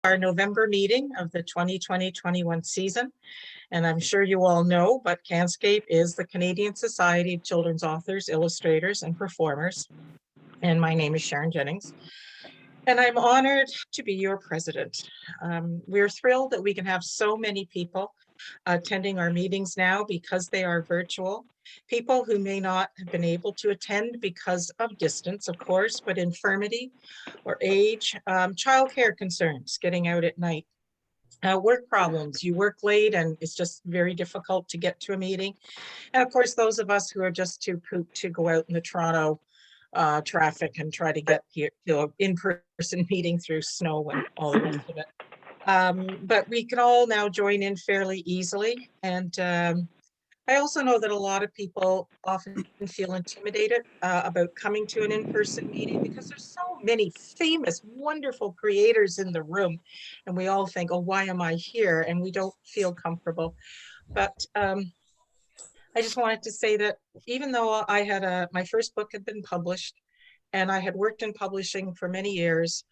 our November meeting of the 2020-21 season. And I'm sure you all know, but CANSCAIP is the Canadian Society of Children's Authors, Illustrators, and Performers. And my name is Sharon Jennings. And I'm honored to be your president. We're thrilled that we can have so many people attending our meetings now because they are virtual. People who may not have been able to attend because of distance, of course, but infirmity or age, childcare concerns, getting out at night, work problems, you work late and it's just very difficult to get to a meeting. And of course, those of us who are just too pooped to go out in the Toronto traffic and try to get here to an in-person meeting through snow and all the rest of it. But we can all now join in fairly easily. And I also know that a lot of people often feel intimidated about coming to an in-person meeting because there's so many famous, wonderful creators in the room. And we all think, oh, why am I here? And we don't feel comfortable. But I just wanted to say that even though I had my first book had been published and I had worked in publishing for many years,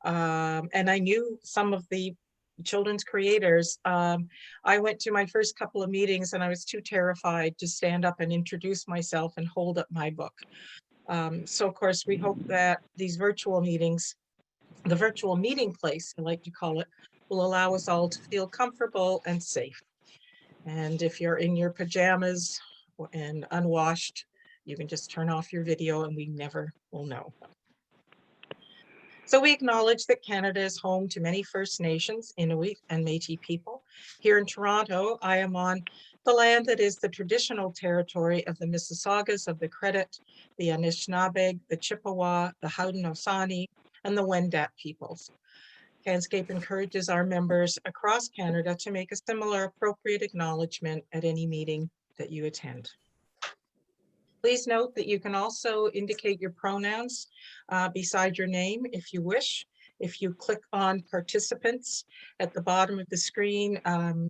and I knew some of the children's creators, I went to my first couple of meetings and I was too terrified to stand up and introduce myself and hold up my book. So of course, we hope that these virtual meetings, the virtual meeting place, I like to call it, will allow us all to feel comfortable and safe. And if you're in your pajamas and unwashed, you can just turn off your video and we never will know. So we acknowledge that Canada is home to many First Nations, Inuit, and Métis people. Here in Toronto, I am on the land that is the traditional territory of the Mississaugas of the Credit, the Anishinaabe, the Chippewa, the Haudenosaunee, and the Wendat peoples. CANSCAIP encourages our members across Canada to make a similar appropriate acknowledgement at any meeting that you attend. Please note that you can also indicate your pronouns beside your name if you wish. If you click on participants at the bottom of the screen,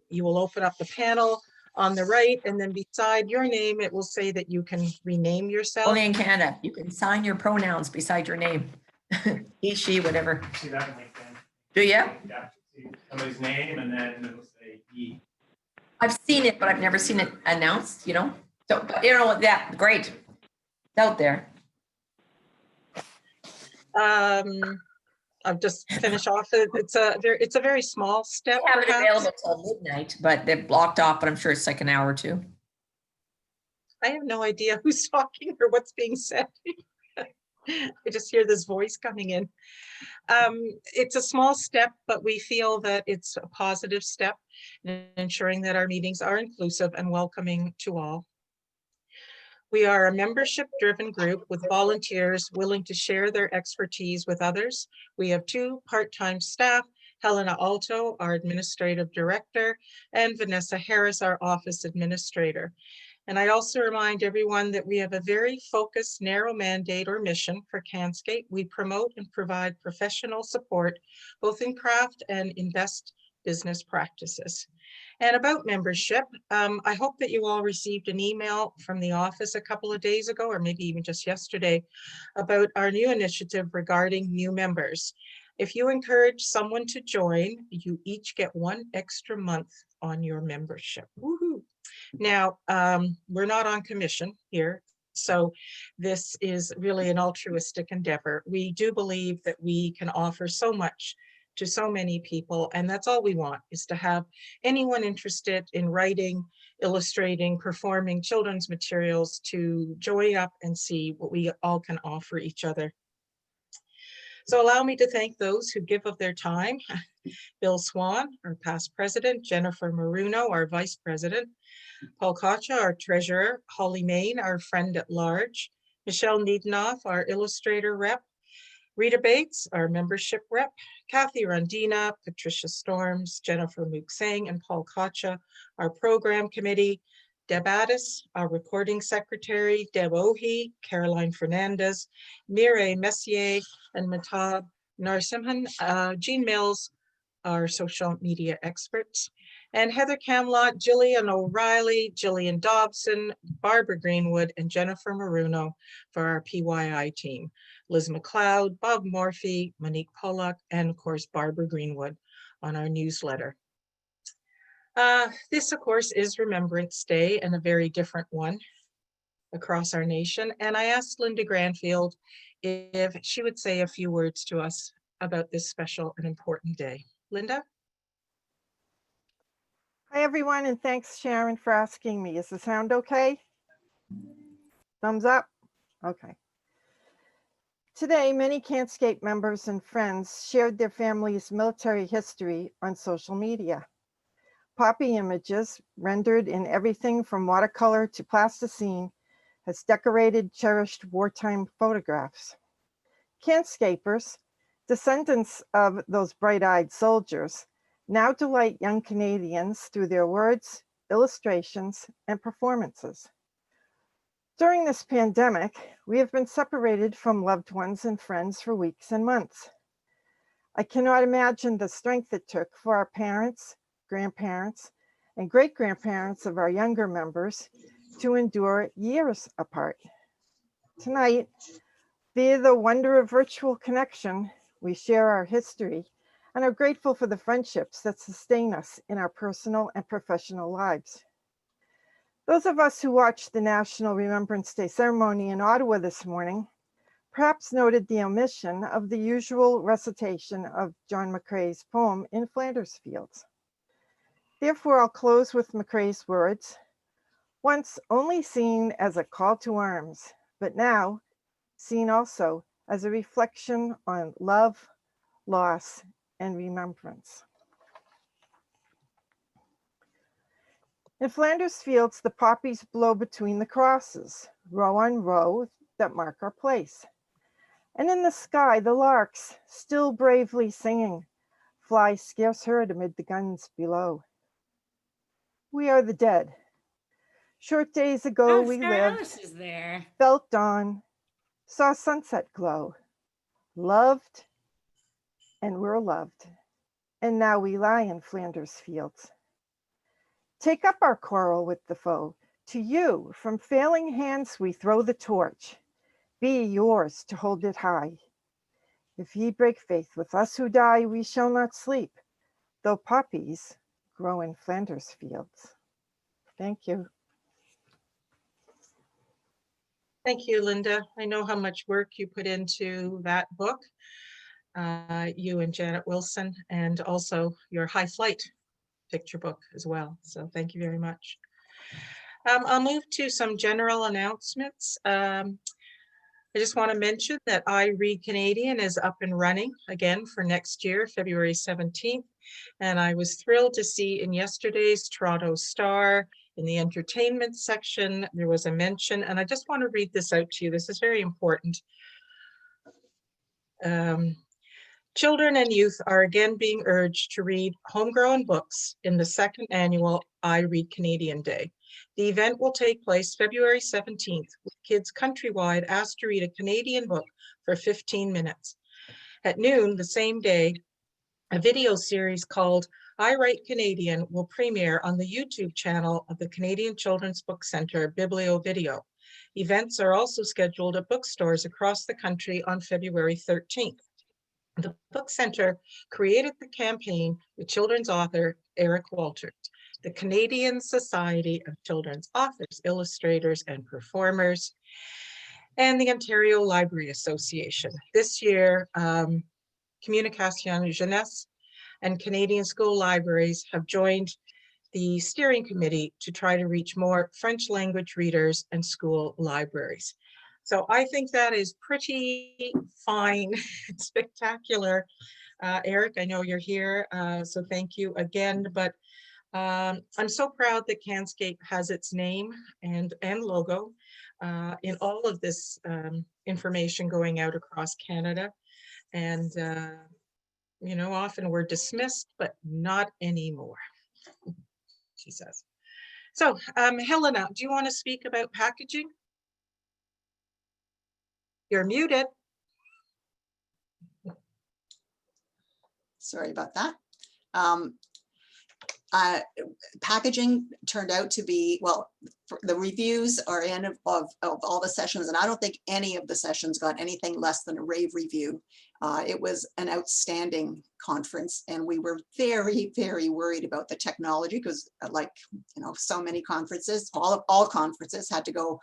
you will open up the panel on the right, and then beside your name, it will say that you can rename yourself. Only in Canada, you can sign your pronouns beside your name. He, she, whatever. See that in LinkedIn. Do you? Yeah, see somebody's name and then it'll say he. I've seen it, but I've never seen it announced, you know? So, but you know, yeah, great. It's out there. I'll just finish off. It's a very small step. They have it available till midnight, but they're blocked off, but I'm sure it's like an hour or two. I have no idea who's talking or what's being said. I just hear this voice coming in. It's a small step, but we feel that it's a positive step in ensuring that our meetings are inclusive and welcoming to all. We are a membership-driven group with volunteers willing to share their expertise with others. We have 2 part-time staff, Helena Alto, our administrative director, and Vanessa Harris, our office administrator. And I also remind everyone that we have a very focused, narrow mandate or mission for CANSCAIP. We promote and provide professional support, both in craft and in best business practices. And about membership, I hope that you all received an email from the office a couple of days ago, or maybe even just yesterday, about our new initiative regarding new members. If you encourage someone to join, you each get 1 extra month on your membership. Woohoo! Now, we're not on commission here, so this is really an altruistic endeavor. We do believe that we can offer so much to so many people, and that's all we want, is to have anyone interested in writing, illustrating, performing children's materials to join up and see what we all can offer each other. So allow me to thank those who give of their time. Bill Swan, our past president, Jennifer Maruno, our vice president, Paul Kacha, our treasurer, Holly Main, our friend at large, Michelle Needenoff, our illustrator rep, Rita Bates, our membership rep, Kathy Rondina, Patricia Storms, Jennifer Muksang, and Paul Kacha, our program committee, Deb Addis, our recording secretary, Deb Ohi, Caroline Fernandez, Mireille Messier, and Matab Narsimhan, Jean Mills, our social media experts, and Heather Camlott, Jillian O'Reilly, Jillian Dobson, Barbara Greenwood, and Jennifer Maruno for our PYI team. Liz McLeod, Bob Morphy, Monique Pollock, and of course, Barbara Greenwood, on our newsletter. This, of course, is Remembrance Day, and a very different one across our nation. And I asked Linda Granfield if she would say a few words to us about this special and important day. Linda? Hi, everyone, and thanks, Sharon, for asking me. Is the sound okay? Thumbs up? Okay. Today, many CANSCAIP members and friends shared their family's military history on social media. Poppy images, rendered in everything from watercolor to plasticine, has decorated cherished wartime photographs. CANSCAIPers, descendants of those bright-eyed soldiers, now delight young Canadians through their words, illustrations, and performances. During this pandemic, we have been separated from loved ones and friends for weeks and months. I cannot imagine the strength it took for our parents, grandparents, and great-grandparents of our younger members to endure years apart. Tonight, via the wonder of virtual connection, we share our history and are grateful for the friendships that sustain us in our personal and professional lives. Those of us who watched the National Remembrance Day ceremony in Ottawa this morning perhaps noted the omission of the usual recitation of John McCrae's poem In Flanders Fields. Therefore, I'll close with McCrae's words, once only seen as a call to arms, but now seen also as a reflection on love, loss, and remembrance. In Flanders Fields, the poppies blow between the crosses, row on row that mark our place. And in the sky, the larks, still bravely singing, fly scarce heard amid the guns below. We are the dead. Short days ago we lived, is there. felt dawn, saw sunset glow, loved, and were loved. And now we lie in Flanders Fields. Take up our quarrel with the foe. To you, from failing hands we throw the torch. Be yours to hold it high. If ye break faith with us who die, we shall not sleep, though poppies grow in Flanders Fields. Thank you. Thank you, Linda. I know how much work you put into that book, you and Janet Wilson, and also your High Flight picture book as well. So thank you very much. I'll move to some general announcements. I just want to mention that I Read Canadian is up and running again for next year, February 17th. And I was thrilled to see in yesterday's Toronto Star, in the entertainment section, there was a mention, and I just want to read this out to you. This is very important. Children and youth are again being urged to read homegrown books in the second annual I Read Canadian Day. The event will take place February 17th, with kids countrywide asked to read a Canadian book for 15 minutes. At noon the same day, a video series called I Write Canadian will premiere on the YouTube channel of the Canadian Children's Book Centre Biblio Video. Events are also scheduled at bookstores across the country on February 13th. The Book Centre created the campaign with children's author Eric Walters, the Canadian Society of Children's Authors, Illustrators, and Performers, and the Ontario Library Association. This year, Communication Jeunesse and Canadian school libraries have joined the steering committee to try to reach more French language readers and school libraries. So I think that is pretty fine, spectacular. Eric, I know you're here, so thank you again. But I'm so proud that CANSCAIP has its name and logo in all of this information going out across Canada. And you know, often we're dismissed, but not anymore, she says. So Helena, do you want to speak about packaging? You're muted. Sorry about that. Packaging turned out to be, well, the reviews are in of all the sessions, and I don't think any of the sessions got anything less than a rave review. It was an outstanding conference, and we were very, very worried about the technology because, like, you know, so many conferences, all conferences had to go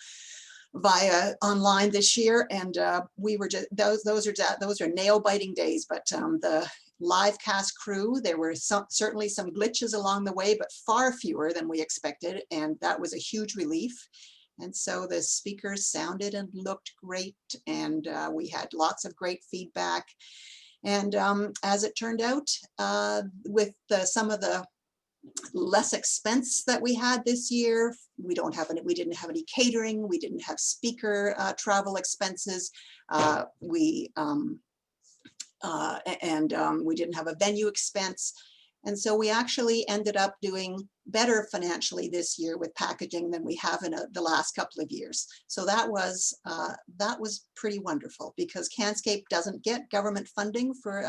via online this year, and we were just those are nail-biting days. But the live cast crew, there were certainly some glitches along the way, but far fewer than we expected, and that was a huge relief. And so the speakers sounded and looked great, and we had lots of great feedback. And as it turned out, with some of the less expense that we had this year, we didn't have any catering, we didn't have speaker travel expenses, we didn't have a venue expense. And so we actually ended up doing better financially this year with packaging than we have in the last couple of years. So that was pretty wonderful, because CANSCAIP doesn't get government funding for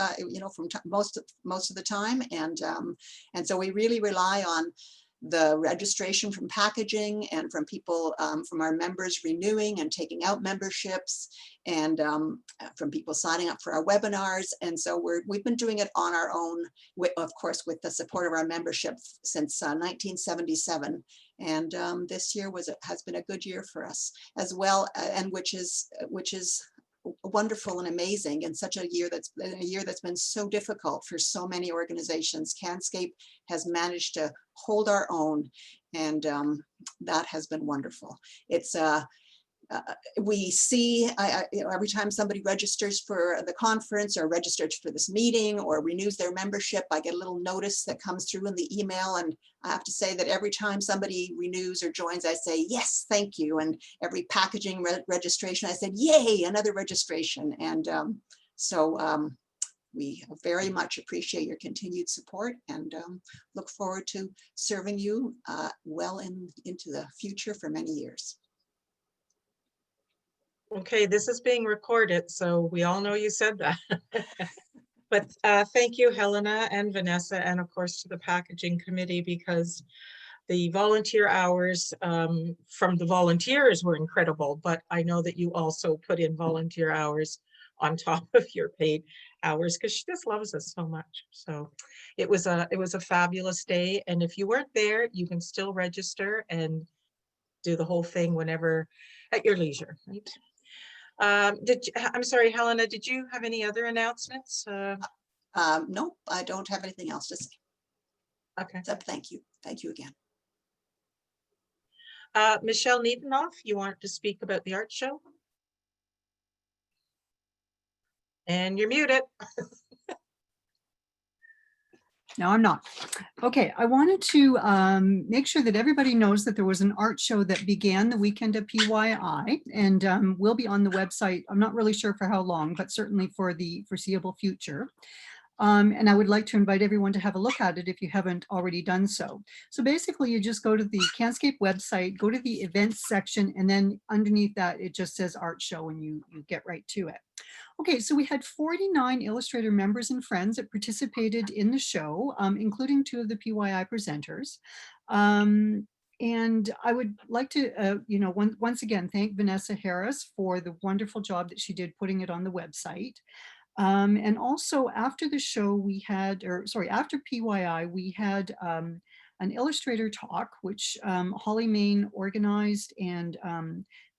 from most of the time, and so we really rely on the registration from packaging and from people, from our members renewing and taking out memberships, and from people signing up for our webinars. And so we've been doing it on our own, of course, with the support of our membership since 1977. And this year has been a good year for us as well, and which is wonderful and amazing in such a year that's been so difficult for so many organizations. CANSCAIP has managed to hold our own, and that has been wonderful. It's we see every time somebody registers for the conference or registers for this meeting or renews their membership, I get a little notice that comes through in the email, and I have to say that every time somebody renews or joins, I say, yes, thank you. And every packaging registration, I said, yay, another registration. And so we very much appreciate your continued support, and look forward to serving you well into the future for many years. Okay, this is being recorded, so we all know you said that. But thank you, Helena and Vanessa, and of course to the packaging committee, because the volunteer hours from the volunteers were incredible, but I know that you also put in volunteer hours on top of your paid hours, because she just loves us so much. So it was a fabulous day, and if you weren't there, you can still register and do the whole thing whenever at your leisure, right? I'm sorry, Helena, did you have any other announcements? No, I don't have anything else to say. Okay. Except thank you. Thank you again. Michelle Niedenoff, you want to speak about the art show? And you're muted. No, I'm not. Okay, I wanted to make sure that everybody knows that there was an art show that began the weekend of PYI, and will be on the website. I'm not really sure for how long, but certainly for the foreseeable future. And I would like to invite everyone to have a look at it if you haven't already done so. So basically, you just go to the CANSCAIP website, go to the events section, and then underneath that, it just says art show, and you get right to it. Okay, so we had 49 illustrator members and friends that participated in the show, including 2 of the PYI presenters. And I would like to, once again, thank Vanessa Harris for the wonderful job that she did putting it on the website. And also after the show we had, after PYI, we had an illustrator talk, which Holly Main organized and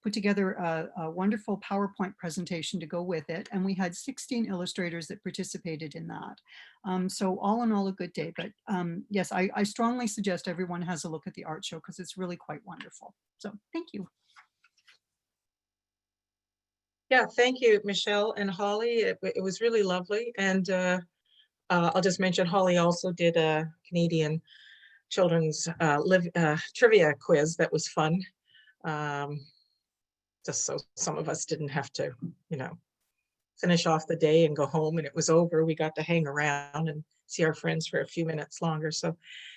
put together a wonderful PowerPoint presentation to go with it. And we had 16 illustrators that participated in that. So all in all, a good day. But yes, I strongly suggest everyone has a look at the art show, because it's really quite wonderful. So thank you. Yeah, thank you, Michelle and Holly. It was really lovely. And I'll just mention Holly also did a Canadian children's trivia quiz that was fun. Just so some of us didn't have to, finish off the day and go home and it was over. We got to hang around and see our friends for a few minutes longer. So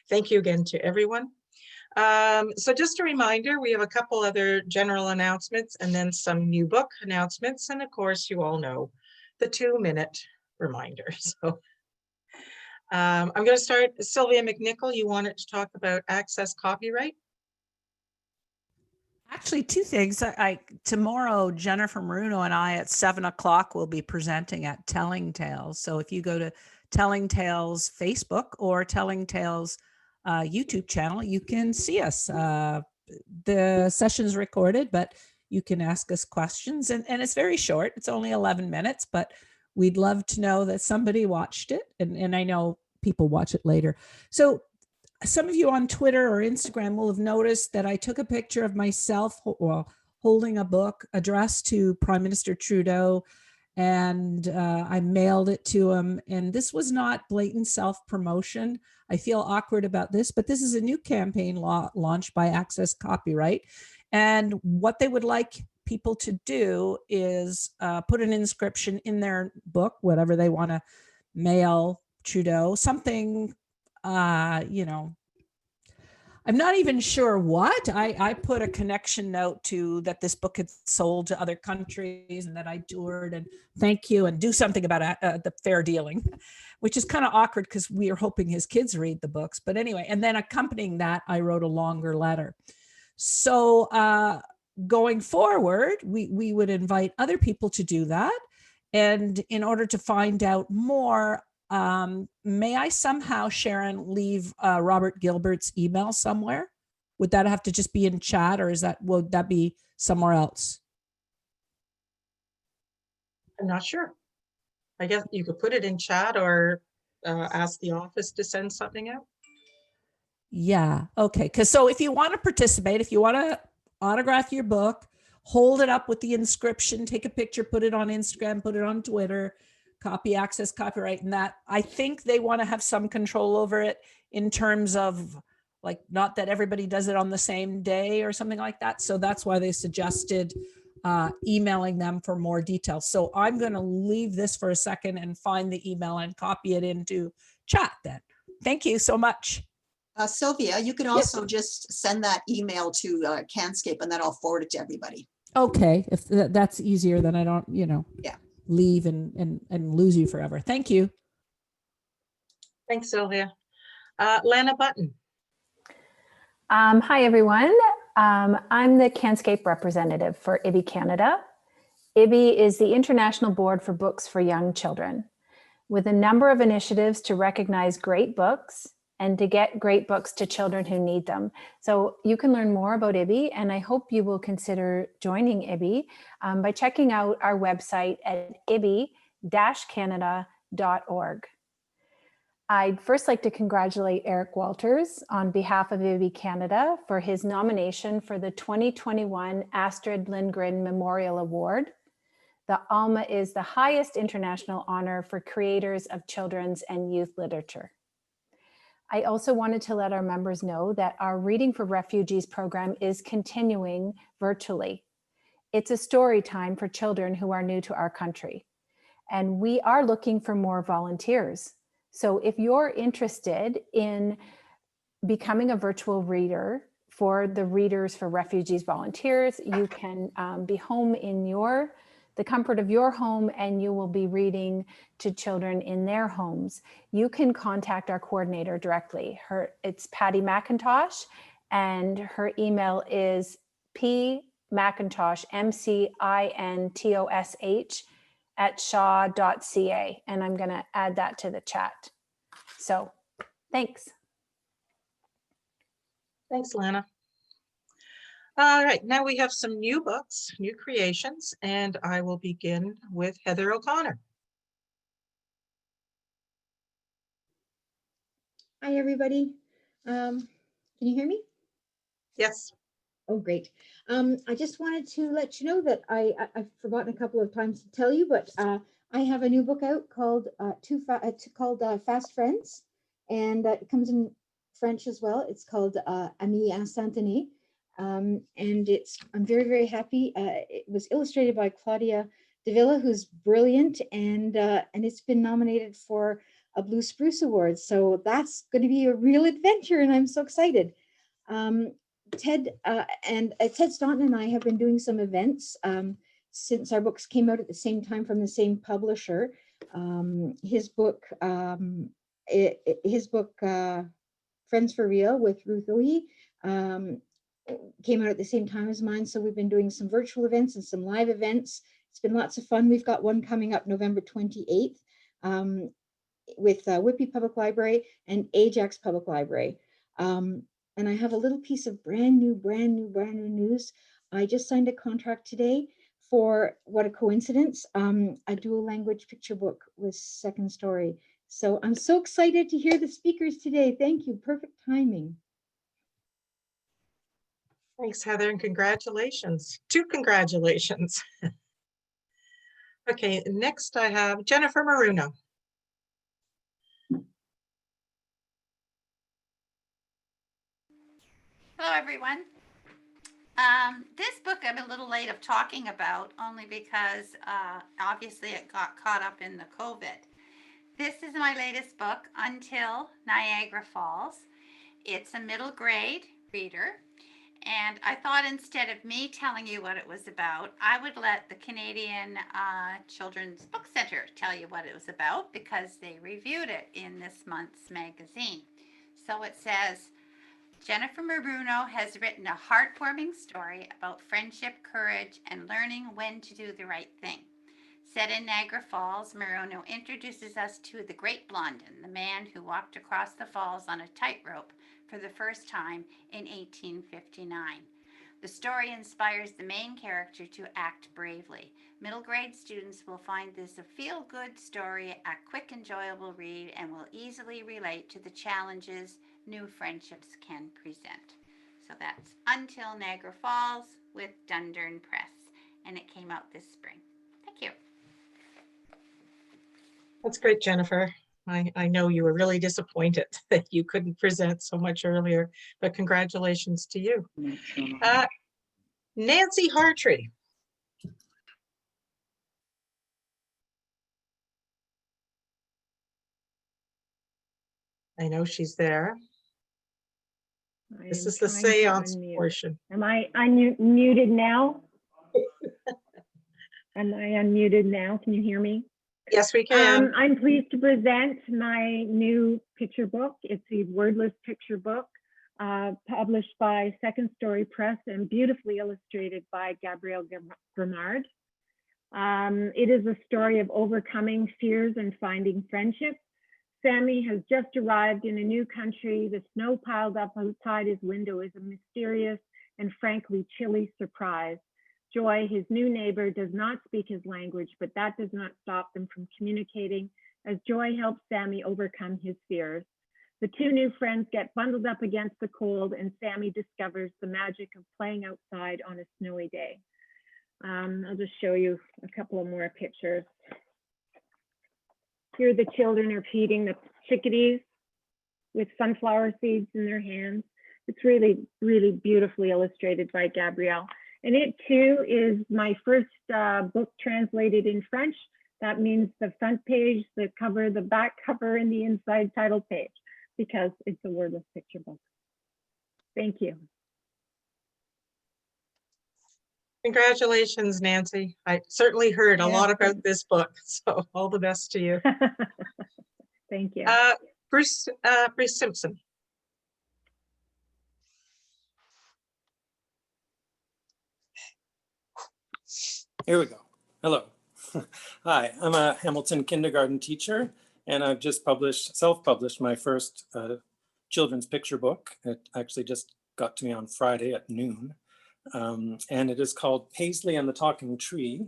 thank you again to everyone. So just a reminder, we have a couple other general announcements and then some new book announcements. And of course, you all know the 2-minute reminder. So I'm going to start. Sylvia McNichol, you wanted to talk about access copyright? Actually, two things. Tomorrow, Jennifer Maruno and I at 7 o'clock will be presenting at Telling Tales. So if you go to Telling Tales Facebook or Telling Tales YouTube channel, you can see us. The session's recorded, but you can ask us questions, and it's very short. It's only 11 minutes, but we'd love to know that somebody watched it, and I know people watch it later. So some of you on Twitter or Instagram will have noticed that I took a picture of myself holding a book addressed to Prime Minister Trudeau, and I mailed it to him. And this was not blatant self-promotion. I feel awkward about this, but this is a new campaign launched by Access Copyright. And what they would like people to do is put an inscription in their book, whatever they want to mail Trudeau, something, I'm not even sure what. I put a connection note to that this book had sold to other countries and that I toured, and thank you, and do something about the fair dealing, which is kind of awkward because we are hoping his kids read the books. But anyway, and then accompanying that, I wrote a longer letter. So going forward, we would invite other people to do that. And in order to find out more, may I somehow, Sharon, leave Robert Gilbert's email somewhere? Would that have to just be in chat, or would that be somewhere else? I'm not sure. I guess you could put it in chat or ask the office to send something out. Yeah. Okay. So if you want to participate, if you want to autograph your book, hold it up with the inscription, take a picture, put it on Instagram, put it on Twitter, copy Access Copyright, and that, I think they want to have some control over it in terms of, like, not that everybody does it on the same day or something like that. So that's why they suggested emailing them for more details. So I'm going to leave this for a second and find the email and copy it into chat then. Thank you so much. Sylvia, you can also just send that email to CANSCAIP, and then I'll forward it to everybody. Okay, if that's easier, then I don't, Yeah. leave and lose you forever. Thank you. Thanks, Sylvia. Lana Button. Hi, everyone. I'm the CANSCAIP representative for IBI Canada. IBI is the International Board for Books for Young Children, with a number of initiatives to recognize great books and to get great books to children who need them. So you can learn more about IBI, and I hope you will consider joining IBI by checking out our website at ibi-canada.org. I'd first like to congratulate Eric Walters on behalf of IBI Canada for his nomination for the 2021 Astrid Lindgren Memorial Award. The ALMA is the highest international honor for creators of children's and youth literature. I also wanted to let our members know that our Reading for Refugees program is continuing virtually. It's a story time for children who are new to our country, and we are looking for more volunteers. So if you're interested in becoming a virtual reader for the Readers for Refugees volunteers, you can be home in the comfort of your home, and you will be reading to children in their homes. You can contact our coordinator directly. It's Patty McIntosh, and her email is pmcintosh, MCINTOSH, @shaw.ca. And I'm going to add that to the chat. So thanks. Thanks, Lana. All right, now we have some new books, new creations, and I will begin with Heather O'Connor. Hi, everybody. Can you hear me? Yes. Oh, great. I just wanted to let you know that I've forgotten a couple of times to tell you, but I have a new book out called Fast Friends, and it comes in French as well. It's called Amis Instantanés. And I'm very, very happy. It was illustrated by Claudia Dávila, who's brilliant, and it's been nominated for a Blue Spruce Award. So that's going to be a real adventure, and I'm so excited. Ted Staunton and I have been doing some events since our books came out at the same time from the same publisher. His book Friends for Real with Ruth Ohi came out at the same time as mine. So we've been doing some virtual events and some live events. It's been lots of fun. We've got one coming up November 28th with Whitby Public Library and Ajax Public Library. And I have a little piece of brand new news. I just signed a contract today for, what a coincidence, a dual language picture book with Second Story. So I'm so excited to hear the speakers today. Thank you. Perfect timing. Thanks, Heather, and congratulations. Two congratulations. Okay, next I have Jennifer Maruno. Hello, everyone. This book I'm a little late of talking about only because obviously it got caught up in the COVID. This is my latest book, Until Niagara Falls. It's a middle grade reader, and I thought instead of me telling you what it was about, I would let the Canadian Children's Book Centre tell you what it was about because they reviewed it in this month's magazine. So it says, Jennifer Maruno has written a heartwarming story about friendship, courage, and learning when to do the right thing. Set in Niagara Falls, Maruno introduces us to the Great Blondin, the man who walked across the falls on a tightrope for the first time in 1859. The story inspires the main character to act bravely. Middle grade students will find this a feel-good story, a quick, enjoyable read, and will easily relate to the challenges new friendships can present. So that's Until Niagara Falls with Dundurn Press, and it came out this spring. Thank you. That's great, Jennifer. I know you were really disappointed that you couldn't present so much earlier, but congratulations to you. Nancy Hartry. I know she's there. This is the seance portion. Am I unmuted now? Am I unmuted now? Can you hear me? Yes, we can. I'm pleased to present my new picture book. It's a wordless picture book published by Second Story Press and beautifully illustrated by Gabrielle Grimard. It is a story of overcoming fears and finding friendship. Sammy has just arrived in a new country. The snow piled up outside his window is a mysterious and frankly chilly surprise. Joy, his new neighbor, does not speak his language, but that does not stop them from communicating as Joy helps Sammy overcome his fears. The two new friends get bundled up against the cold and Sammy discovers the magic of playing outside on a snowy day. I'll just show you a couple of more pictures. Here the children are feeding the chickadees with sunflower seeds in their hands. It's really, really beautifully illustrated by Gabrielle. And it too is my first book translated in French. That means the front page, the cover, the back cover, and the inside title page, because it's a wordless picture book. Thank you. Congratulations, Nancy. I certainly heard a lot about this book, so all the best to you. Thank you. Bruce Simpson. Here we go. Hello. Hi, I'm a Hamilton kindergarten teacher, and I've just self-published my first children's picture book. It actually just got to me on Friday at noon. And it is called Paislee and the Talking Tree.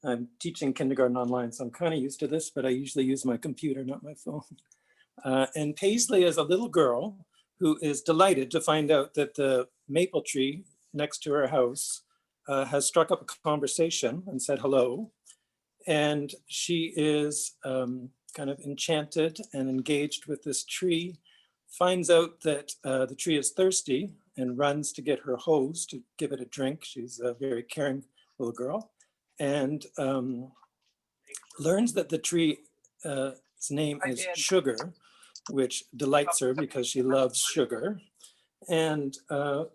I'm teaching kindergarten online, so I'm kind of used to this, but I usually use my computer, not my phone. And Paislee is a little girl who is delighted to find out that the maple tree next to her house has struck up a conversation and said hello. And she is kind of enchanted and engaged with this tree, finds out that the tree is thirsty and runs to get her hose to give it a drink. She's a very caring little girl, and learns that the tree's name is Sugar, which delights her because she loves sugar. And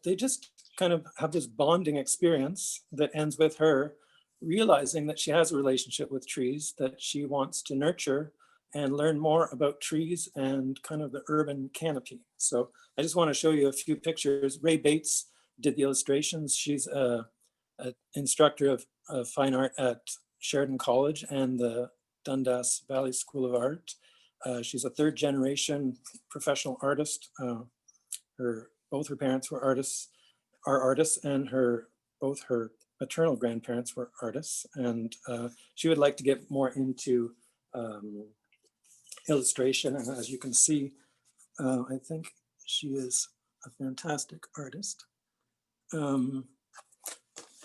they just kind of have this bonding experience that ends with her realizing that she has a relationship with trees that she wants to nurture and learn more about trees and kind of the urban canopy. So I just want to show you a few pictures. Ray Bates did the illustrations. She's an instructor of fine art at Sheridan College and the Dundas Valley School of Art. She's a third generation professional artist. Both her parents were artists, and both her maternal grandparents were artists. And she would like to get more into illustration. And as you can see, I think she is a fantastic artist.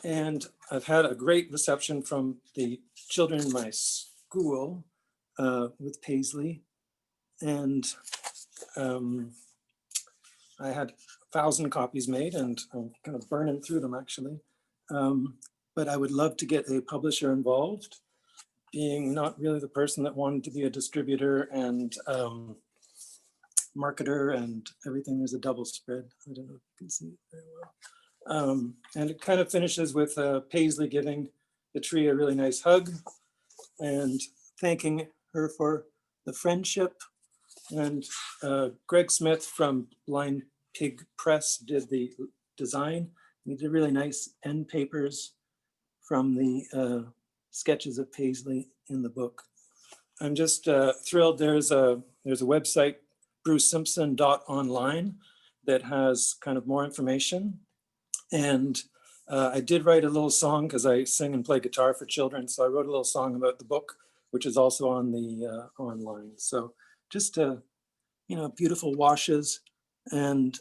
And I've had a great reception from the children in my school with Paislee. And I had 1,000 copies made, and I'm kind of burning through them actually. But I would love to get a publisher involved, being not really the person that wanted to be a distributor and marketer and everything. There's a double spread. I don't know if you can see it very well. And it kind of finishes with Paislee giving the tree a really nice hug and thanking her for the friendship. And Greg Smith from Blind Pig Press did the design. He did really nice end papers from the sketches of Paislee in the book. I'm just thrilled. There's a website, brucesimpson.online, that has kind of more information. And I did write a little song because I sing and play guitar for children. So I wrote a little song about the book, which is also on the online. So just beautiful washes, and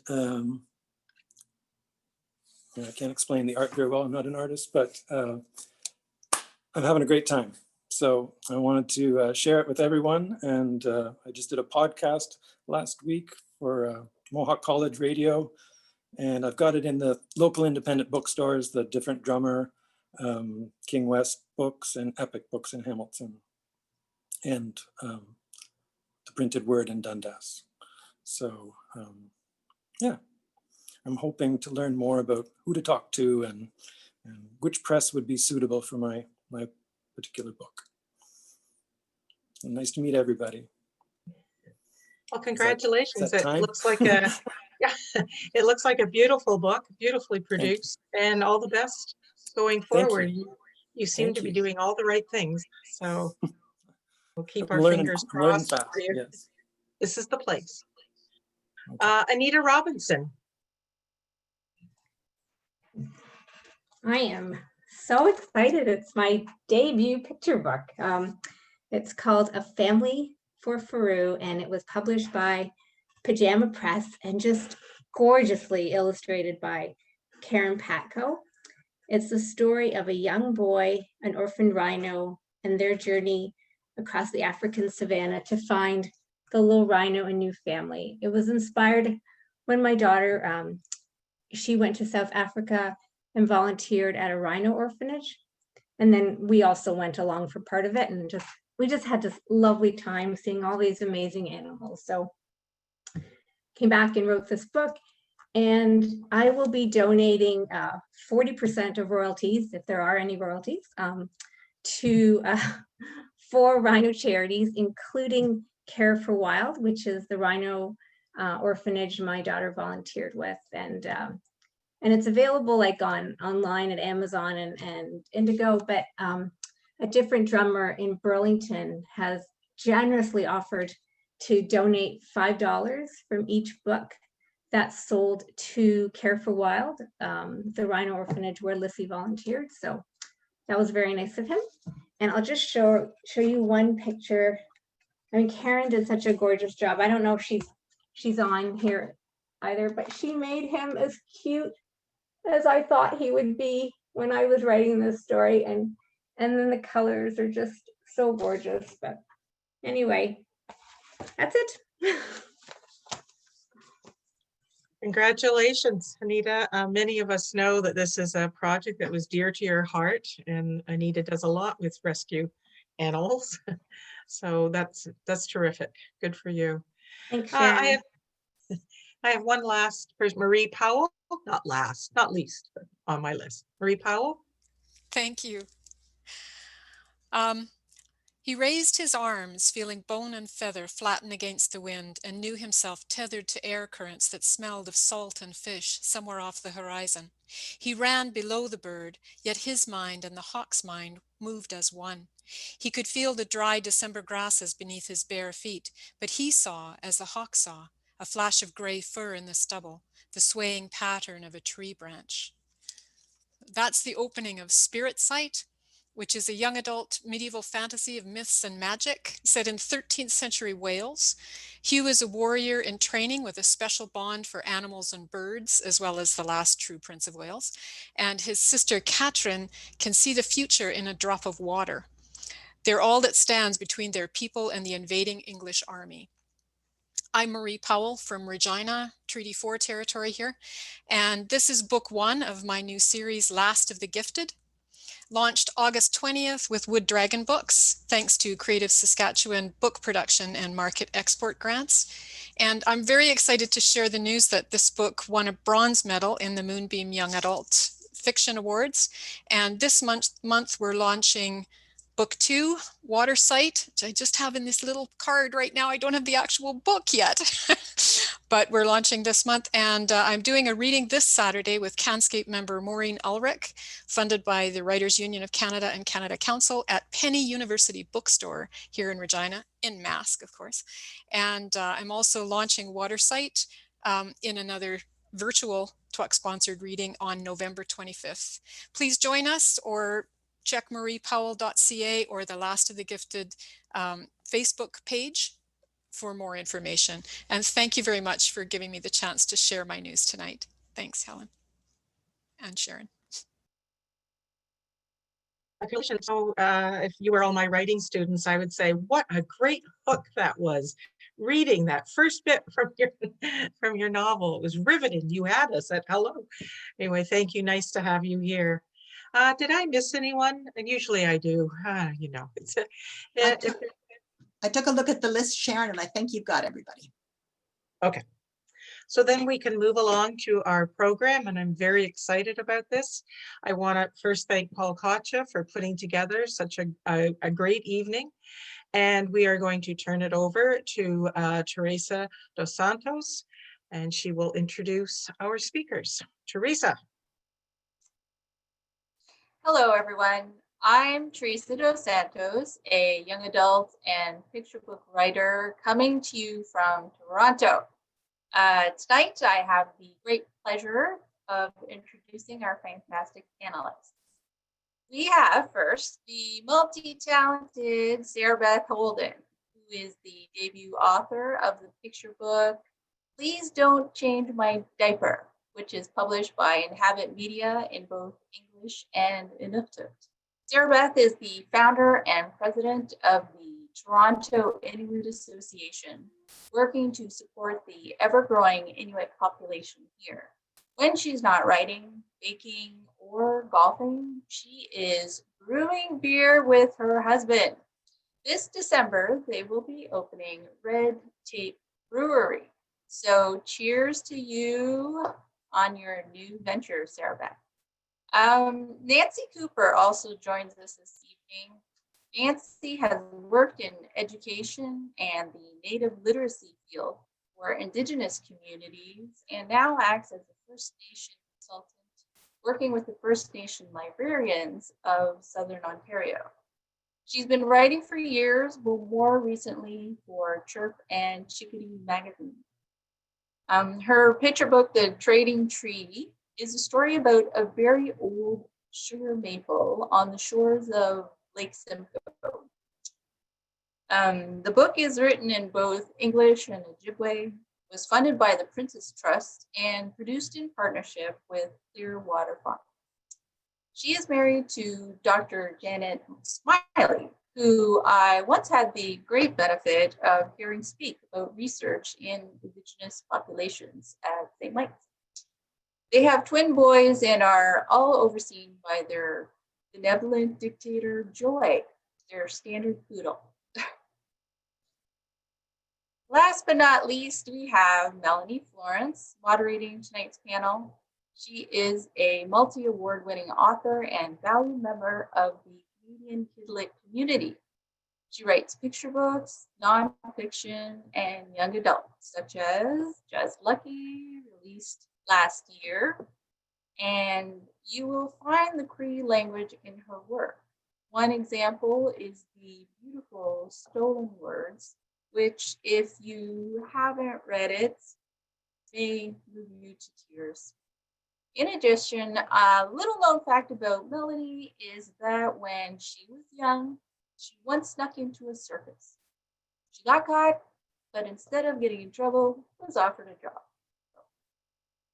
I can't explain the art very well. I'm not an artist, but I'm having a great time. So I wanted to share it with everyone. And I just did a podcast last week for Mohawk College Radio. And I've got it in the local independent bookstores, the Different Drummer, King West Books, and Epic Books in Hamilton, and the Printed Word in Dundas. So yeah, I'm hoping to learn more about who to talk to and which press would be suitable for my particular book. And nice to meet everybody. Well, congratulations. Is that time? It looks like a it looks like a beautiful book, beautifully produced, and all the best going forward. You seem to be doing all the right things. So we'll keep our fingers crossed for you. Yes. This is the place. Anitha Robinson. I am so excited. It's my debut picture book. It's called A Family for Faru, and it was published by Pajama Press and just gorgeously illustrated by Karen Patkau. It's the story of a young boy, an orphan rhino, and their journey across the African savanna to find the little rhino a new family. It was inspired when my daughter, she went to South Africa and volunteered at a rhino orphanage. And then we also went along for part of it, and we just had this lovely time seeing all these amazing animals. So came back and wrote this book, and I will be donating 40% of royalties, if there are any royalties, to 4 rhino charities, including Care for Wild, which is the rhino orphanage my daughter volunteered with. And it's available like online at Amazon and Indigo, but a different drummer in Burlington has generously offered to donate $5 from each book that's sold to Care for Wild, the rhino orphanage where Lissy volunteered. So that was very nice of him. And I'll just show you one picture. I mean, Karen did such a gorgeous job. I don't know if she's on here either, but she made him as cute as I thought he would be when I was writing this story. And then the colors are just so gorgeous. But anyway, that's it. Congratulations, Anitha. Many of us know that this is a project that was dear to your heart, and Anitha does a lot with rescue animals. So that's terrific. Good for you. Thanks, Sharon. I have one last person, Marie Powell, not least, but on my list. Marie Powell. Thank you. He raised his arms, feeling bone and feather flatten against the wind, and knew himself tethered to air currents that smelled of salt and fish somewhere off the horizon. He ran below the bird, yet his mind and the hawk's mind moved as one. He could feel the dry December grasses beneath his bare feet, but he saw, as the hawk saw, a flash of gray fur in the stubble, the swaying pattern of a tree branch. That's the opening of Spirit Sight, which is a young adult medieval fantasy of myths and magic set in 13th century Wales. Hugh is a warrior in training with a special bond for animals and birds, as well as the last true Prince of Wales. And his sister Catherine can see the future in a drop of water. They're all that stands between their people and the invading English army. I'm Marie Powell from Regina, Treaty 4 territory here. And this is book 1 of my new series, Last of the Gifted. Launched August 20th with Wood Dragon Books, thanks to Creative Saskatchewan book production and market export grants. And I'm very excited to share the news that this book won a bronze medal in the Moonbeam Young Adult Fiction Awards. And this month we're launching book 2, Water Sight, which I just have in this little card right now. I don't have the actual book yet, but we're launching this month. And I'm doing a reading this Saturday with CANSCAIP member Maureen Ulrich, funded by the Writers Union of Canada and Canada Council at Penny University Bookstore here in Regina, in Mask, of course. And I'm also launching Water Sight in another virtual TWUC-sponsored reading on November 25th. Please join us or check mariepowell.ca or the Last of the Gifted Facebook page for more information. And thank you very much for giving me the chance to share my news tonight. Thanks, Helen and Sharon. So if you were all my writing students, I would say, what a great hook that was. Reading that first bit from your novel. It was riveting. You had us at hello. Anyway, thank you. Nice to have you here. Did I miss anyone? And usually I do. You know, it's I took a look at the list, Sharon, and I think you've got everybody. Okay. So then we can move along to our program, and I'm very excited about this. I want to first thank Paul Kocha for putting together such a great evening. And we are going to turn it over to Teresa Dos Santos, and she will introduce our speakers. Teresa. Hello, everyone. I'm Teresa Dos Santos, a young adult and picture book writer coming to you from Toronto. Tonight, I have the great pleasure of introducing our fantastic panelists. We have first the multi-talented Sarabeth Holden, who is the debut author of the picture book, Please Don't Change My Diaper, which is published by Inhabit Media in both English and Inuktitut. Sarabeth is the founder and president of the Toronto Inuit Association, working to support the ever-growing Inuit population here. When she's not writing, baking, or golfing, she is brewing beer with her husband. This December, they will be opening Red Tape Brewery. So cheers to you on your new venture, Sarabeth. Nancy Cooper also joins us this evening. Nancy has worked in education and the Native literacy field for Indigenous communities and now acts as a First Nation consultant, working with the First Nation librarians of Southern Ontario. She's been writing for years, but more recently for Chirp and Chickadee magazine. Her picture book, The Trading Tree, is a story about a very old sugar maple on the shores of Lake Simcoe. The book is written in both English and Ojibwe, was funded by the Princess Trust, and produced in partnership with Clearwater Farm. She is married to Dr. Janet Smiley, who I once had the great benefit of hearing speak about research in Indigenous populations at St. Mike's. They have twin boys and are all overseen by their benevolent dictator, Joy, their standard poodle. Last but not least, we have Melanie Florence moderating tonight's panel. She is a multi-award winning author and valued member of the Canadian Kidlit community. She writes picture books, nonfiction, and young adult, such as Just Lucky, released last year. And you will find the Cree language in her work. One example is the beautiful Stolen Words, which, if you haven't read it, may move you to tears. In addition, a little known fact about Melanie is that when she was young, she once snuck into a circus. She got caught, but instead of getting in trouble, was offered a job.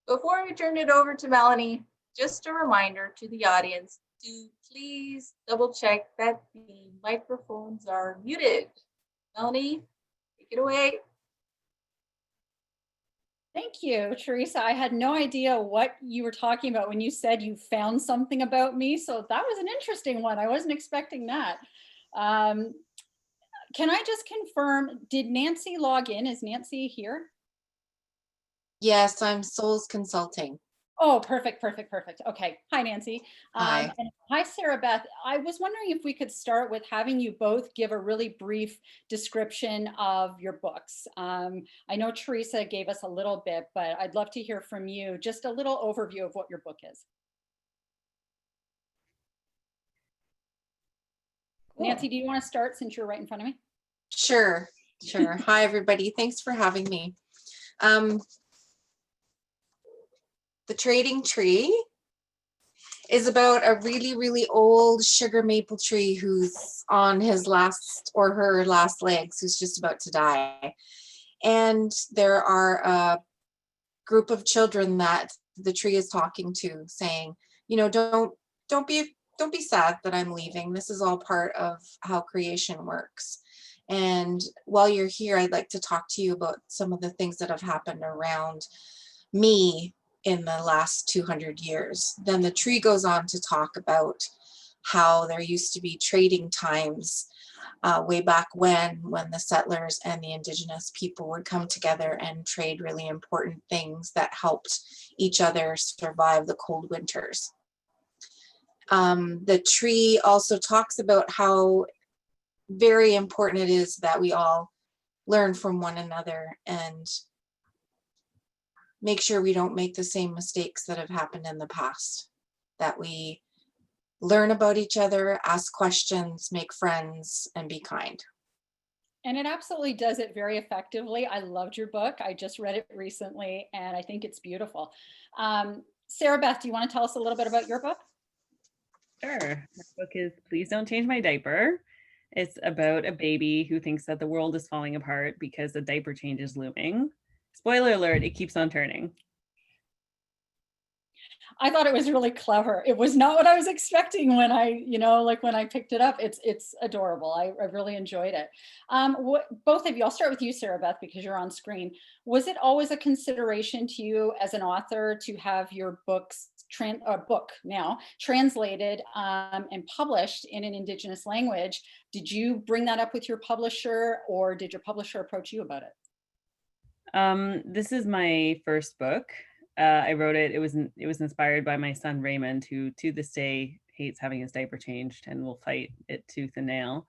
Before we turn it over to Melanie, just a reminder to the audience to please double check that the microphones are muted. Melanie, take it away. Thank you, Teresa. I had no idea what you were talking about when you said you found something about me. So that was an interesting one. I wasn't expecting that. Can I just confirm, did Nancy log in? Is Nancy here? Yes, I'm Souls Consulting. Oh, perfect. Okay. Hi, Nancy. Hi. And hi, Sarabeth. I was wondering if we could start with having you both give a really brief description of your books. I know Teresa gave us a little bit, but I'd love to hear from you, just a little overview of what your book is. Cool. Nancy, do you want to start since you're right in front of me? Sure. Hi, everybody. Thanks for having me. The Trading Tree is about a really, really old sugar maple tree who's on his last or her last legs, who's just about to die. And there are a group of children that the tree is talking to, saying, you know, don't be sad that I'm leaving. This is all part of how creation works. And while you're here, I'd like to talk to you about some of the things that have happened around me in the last 200 years. Then the tree goes on to talk about how there used to be trading times way back when the settlers and the indigenous people would come together and trade really important things that helped each other survive the cold winters. The tree also talks about how very important it is that we all learn from one another and make sure we don't make the same mistakes that have happened in the past, that we learn about each other, ask questions, make friends, and be kind. And it absolutely does it very effectively. I loved your book. I just read it recently, and I think it's beautiful. Sarabeth, do you want to tell us a little bit about your book? Sure. My book is Please Don't Change My Diaper. It's about a baby who thinks that the world is falling apart because a diaper change is looming. Spoiler alert, it keeps on turning. I thought it was really clever. It was not what I was expecting when I, when I picked it up. It's adorable. I really enjoyed it. Both of you, I'll start with you, Sarabeth, because you're on screen. Was it always a consideration to you as an author to have your book now translated and published in an Indigenous language? Did you bring that up with your publisher, or did your publisher approach you about it? This is my first book. I wrote it. It was inspired by my son Raymond, who to this day hates having his diaper changed and will fight it tooth and nail.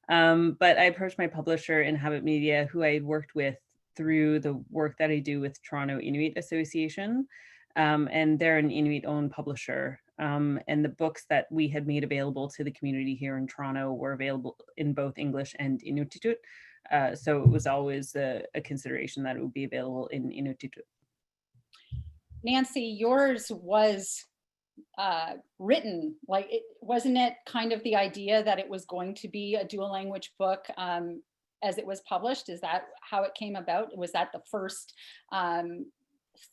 But I approached my publisher, Inhabit Media, who I had worked with through the work that I do with Toronto Inuit Association, and they're an Inuit-owned publisher. And the books that we had made available to the community here in Toronto were available in both English and Inuktitut. So it was always a consideration that it would be available in Inuktitut. Nancy, yours was written, wasn't it kind of the idea that it was going to be a dual language book as it was published? Is that how it came about? Was that the first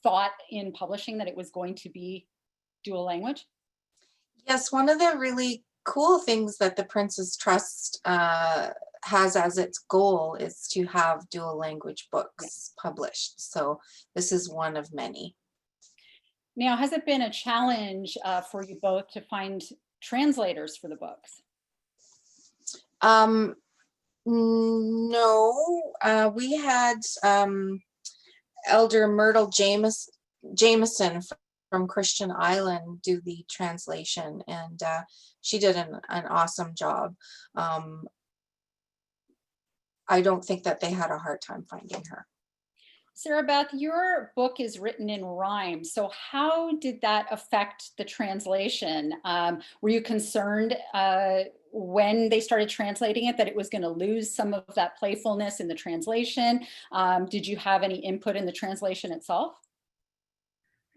thought in publishing, that it was going to be dual language? Yes, one of the really cool things that the Prince's Trust has as its goal is to have dual language books published. So this is one of many. Now, has it been a challenge for you both to find translators for the books? No, we had Elder Myrtle Jameson from Christian Island do the translation, and she did an awesome job. I don't think that they had a hard time finding her. Sarabeth, your book is written in rhyme. So how did that affect the translation? Were you concerned when they started translating it that it was going to lose some of that playfulness in the translation? Did you have any input in the translation itself?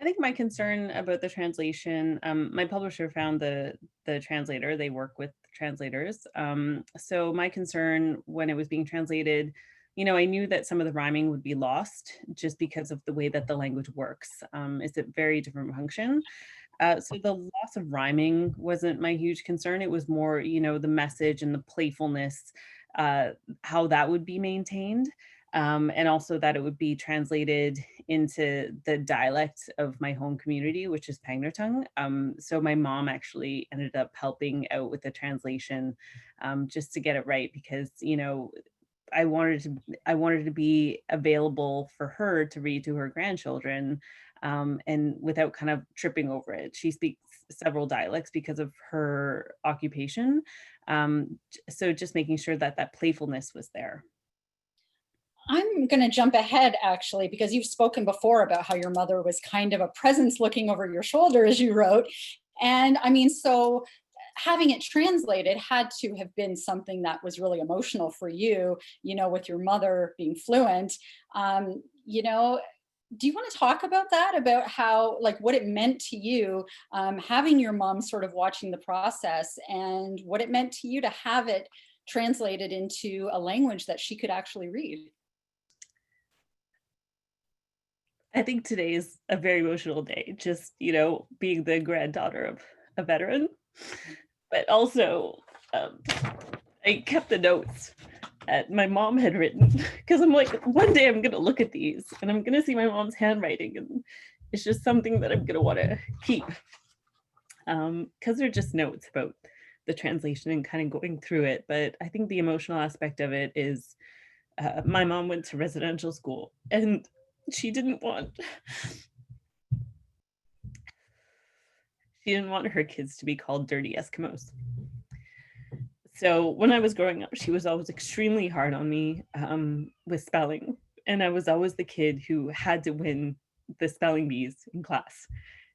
I think my concern about the translation, my publisher found the translator, they work with translators. So my concern when it was being translated, you know, I knew that some of the rhyming would be lost just because of the way that the language works. It's a very different function. So the loss of rhyming wasn't my huge concern. It was more, you know, the message and the playfulness, how that would be maintained. And also that it would be translated into the dialect of my home community, which is Pangnirtung. So my mom actually ended up helping out with the translation just to get it right, because, you know, I wanted to be available for her to read to her grandchildren, and without kind of tripping over it. She speaks several dialects because of her occupation. So just making sure that that playfulness was there. I'm going to jump ahead, actually, because you've spoken before about how your mother was kind of a presence looking over your shoulder, as you wrote. And I mean, so having it translated had to have been something that was really emotional for you, you know, with your mother being fluent. You know, do you want to talk about that, about how, like, what it meant to you, having your mom sort of watching the process, and what it meant to you to have it translated into a language that she could actually read? I think today is a very emotional day, just, you know, being the granddaughter of a veteran, but also I kept the notes that my mom had written, because I'm like, one day I'm going to look at these and I'm going to see my mom's handwriting, and it's just something that I'm going to want to keep, because they're just notes about the translation and kind of going through it. But I think the emotional aspect of it is my mom went to residential school, and she didn't want her kids to be called dirty Eskimos. So when I was growing up, she was always extremely hard on me with spelling. And I was always the kid who had to win the spelling bees in class.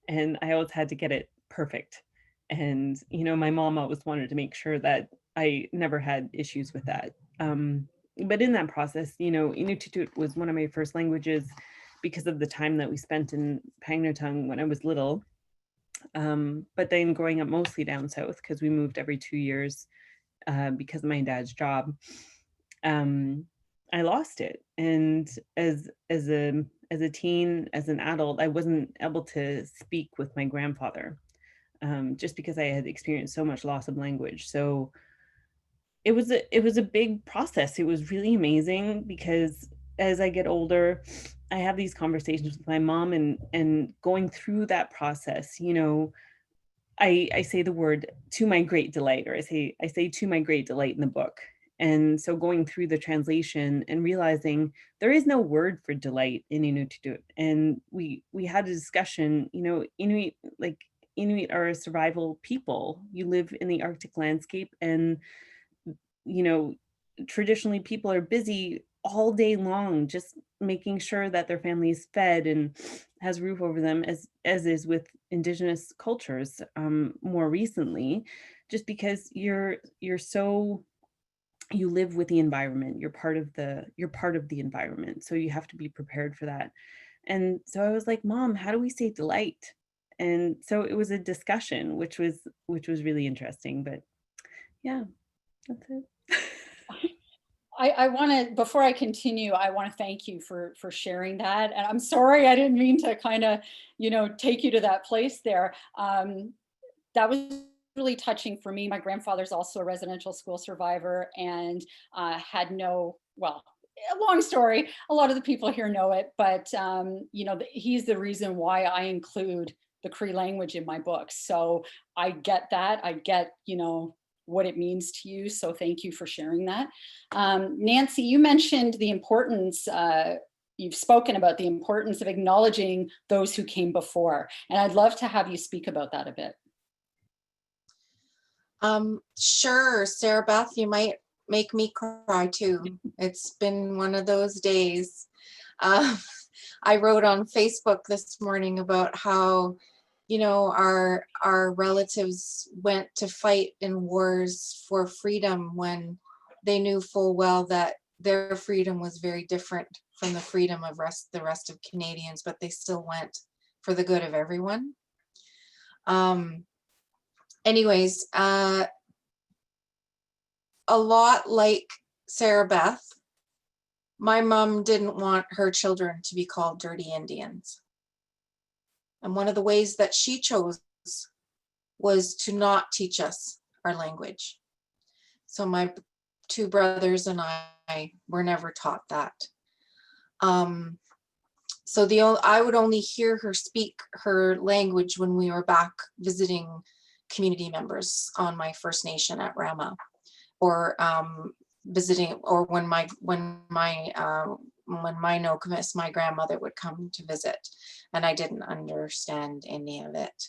And I always had to get it perfect. And, you know, my mom always wanted to make sure that I never had issues with that. But in that process, you know, Inuktitut was one of my first languages because of the time that we spent in Pangnirtung when I was little. But then growing up mostly down south, because we moved every 2 years because of my dad's job, I lost it. And as a teen, as an adult, I wasn't able to speak with my grandfather, just because I had experienced so much loss of language. So it was a big process. It was really amazing, because as I get older, I have these conversations with my mom, and going through that process, you know, I say the word "to my great delight," or I say "to my great delight" in the book. And so going through the translation and realizing there is no word for delight in Inuktitut. And we had a discussion, you know, Inuit are a survival people. You live in the Arctic landscape, and, you know, traditionally people are busy all day long, just making sure that their family is fed and has roof over them, as is with Indigenous cultures more recently, just because you live with the environment, you're part of the environment, so you have to be prepared for that. And so I was like, Mom, how do we say delight? And so it was a discussion, which was really interesting. But yeah, that's it. I want to, before I continue, I want to thank you for sharing that. And I'm sorry, I didn't mean to kind of, you know, take you to that place there. That was really touching for me. My grandfather's also a residential school survivor, and had no, well, a long story. A lot of the people here know it, but you know, he's the reason why I include the Cree language in my books. So I get that. I get, you know, what it means to you. So thank you for sharing that. Nancy, you mentioned the importance, you've spoken about the importance of acknowledging those who came before. And I'd love to have you speak about that a bit. Sure, Sarabeth, you might make me cry too. It's been one of those days. I wrote on Facebook this morning about how, you know, our relatives went to fight in wars for freedom when they knew full well that their freedom was very different from the freedom of the rest of Canadians, but they still went for the good of everyone. Anyways, a lot like Sarabeth, my mom didn't want her children to be called dirty Indians. And one of the ways that she chose was to not teach us our language. So my two brothers and I were never taught that. So I would only hear her speak her language when we were back visiting community members on my First Nation at Rama, or visiting, or when my Nokomis, my grandmother, would come to visit, and I didn't understand any of it.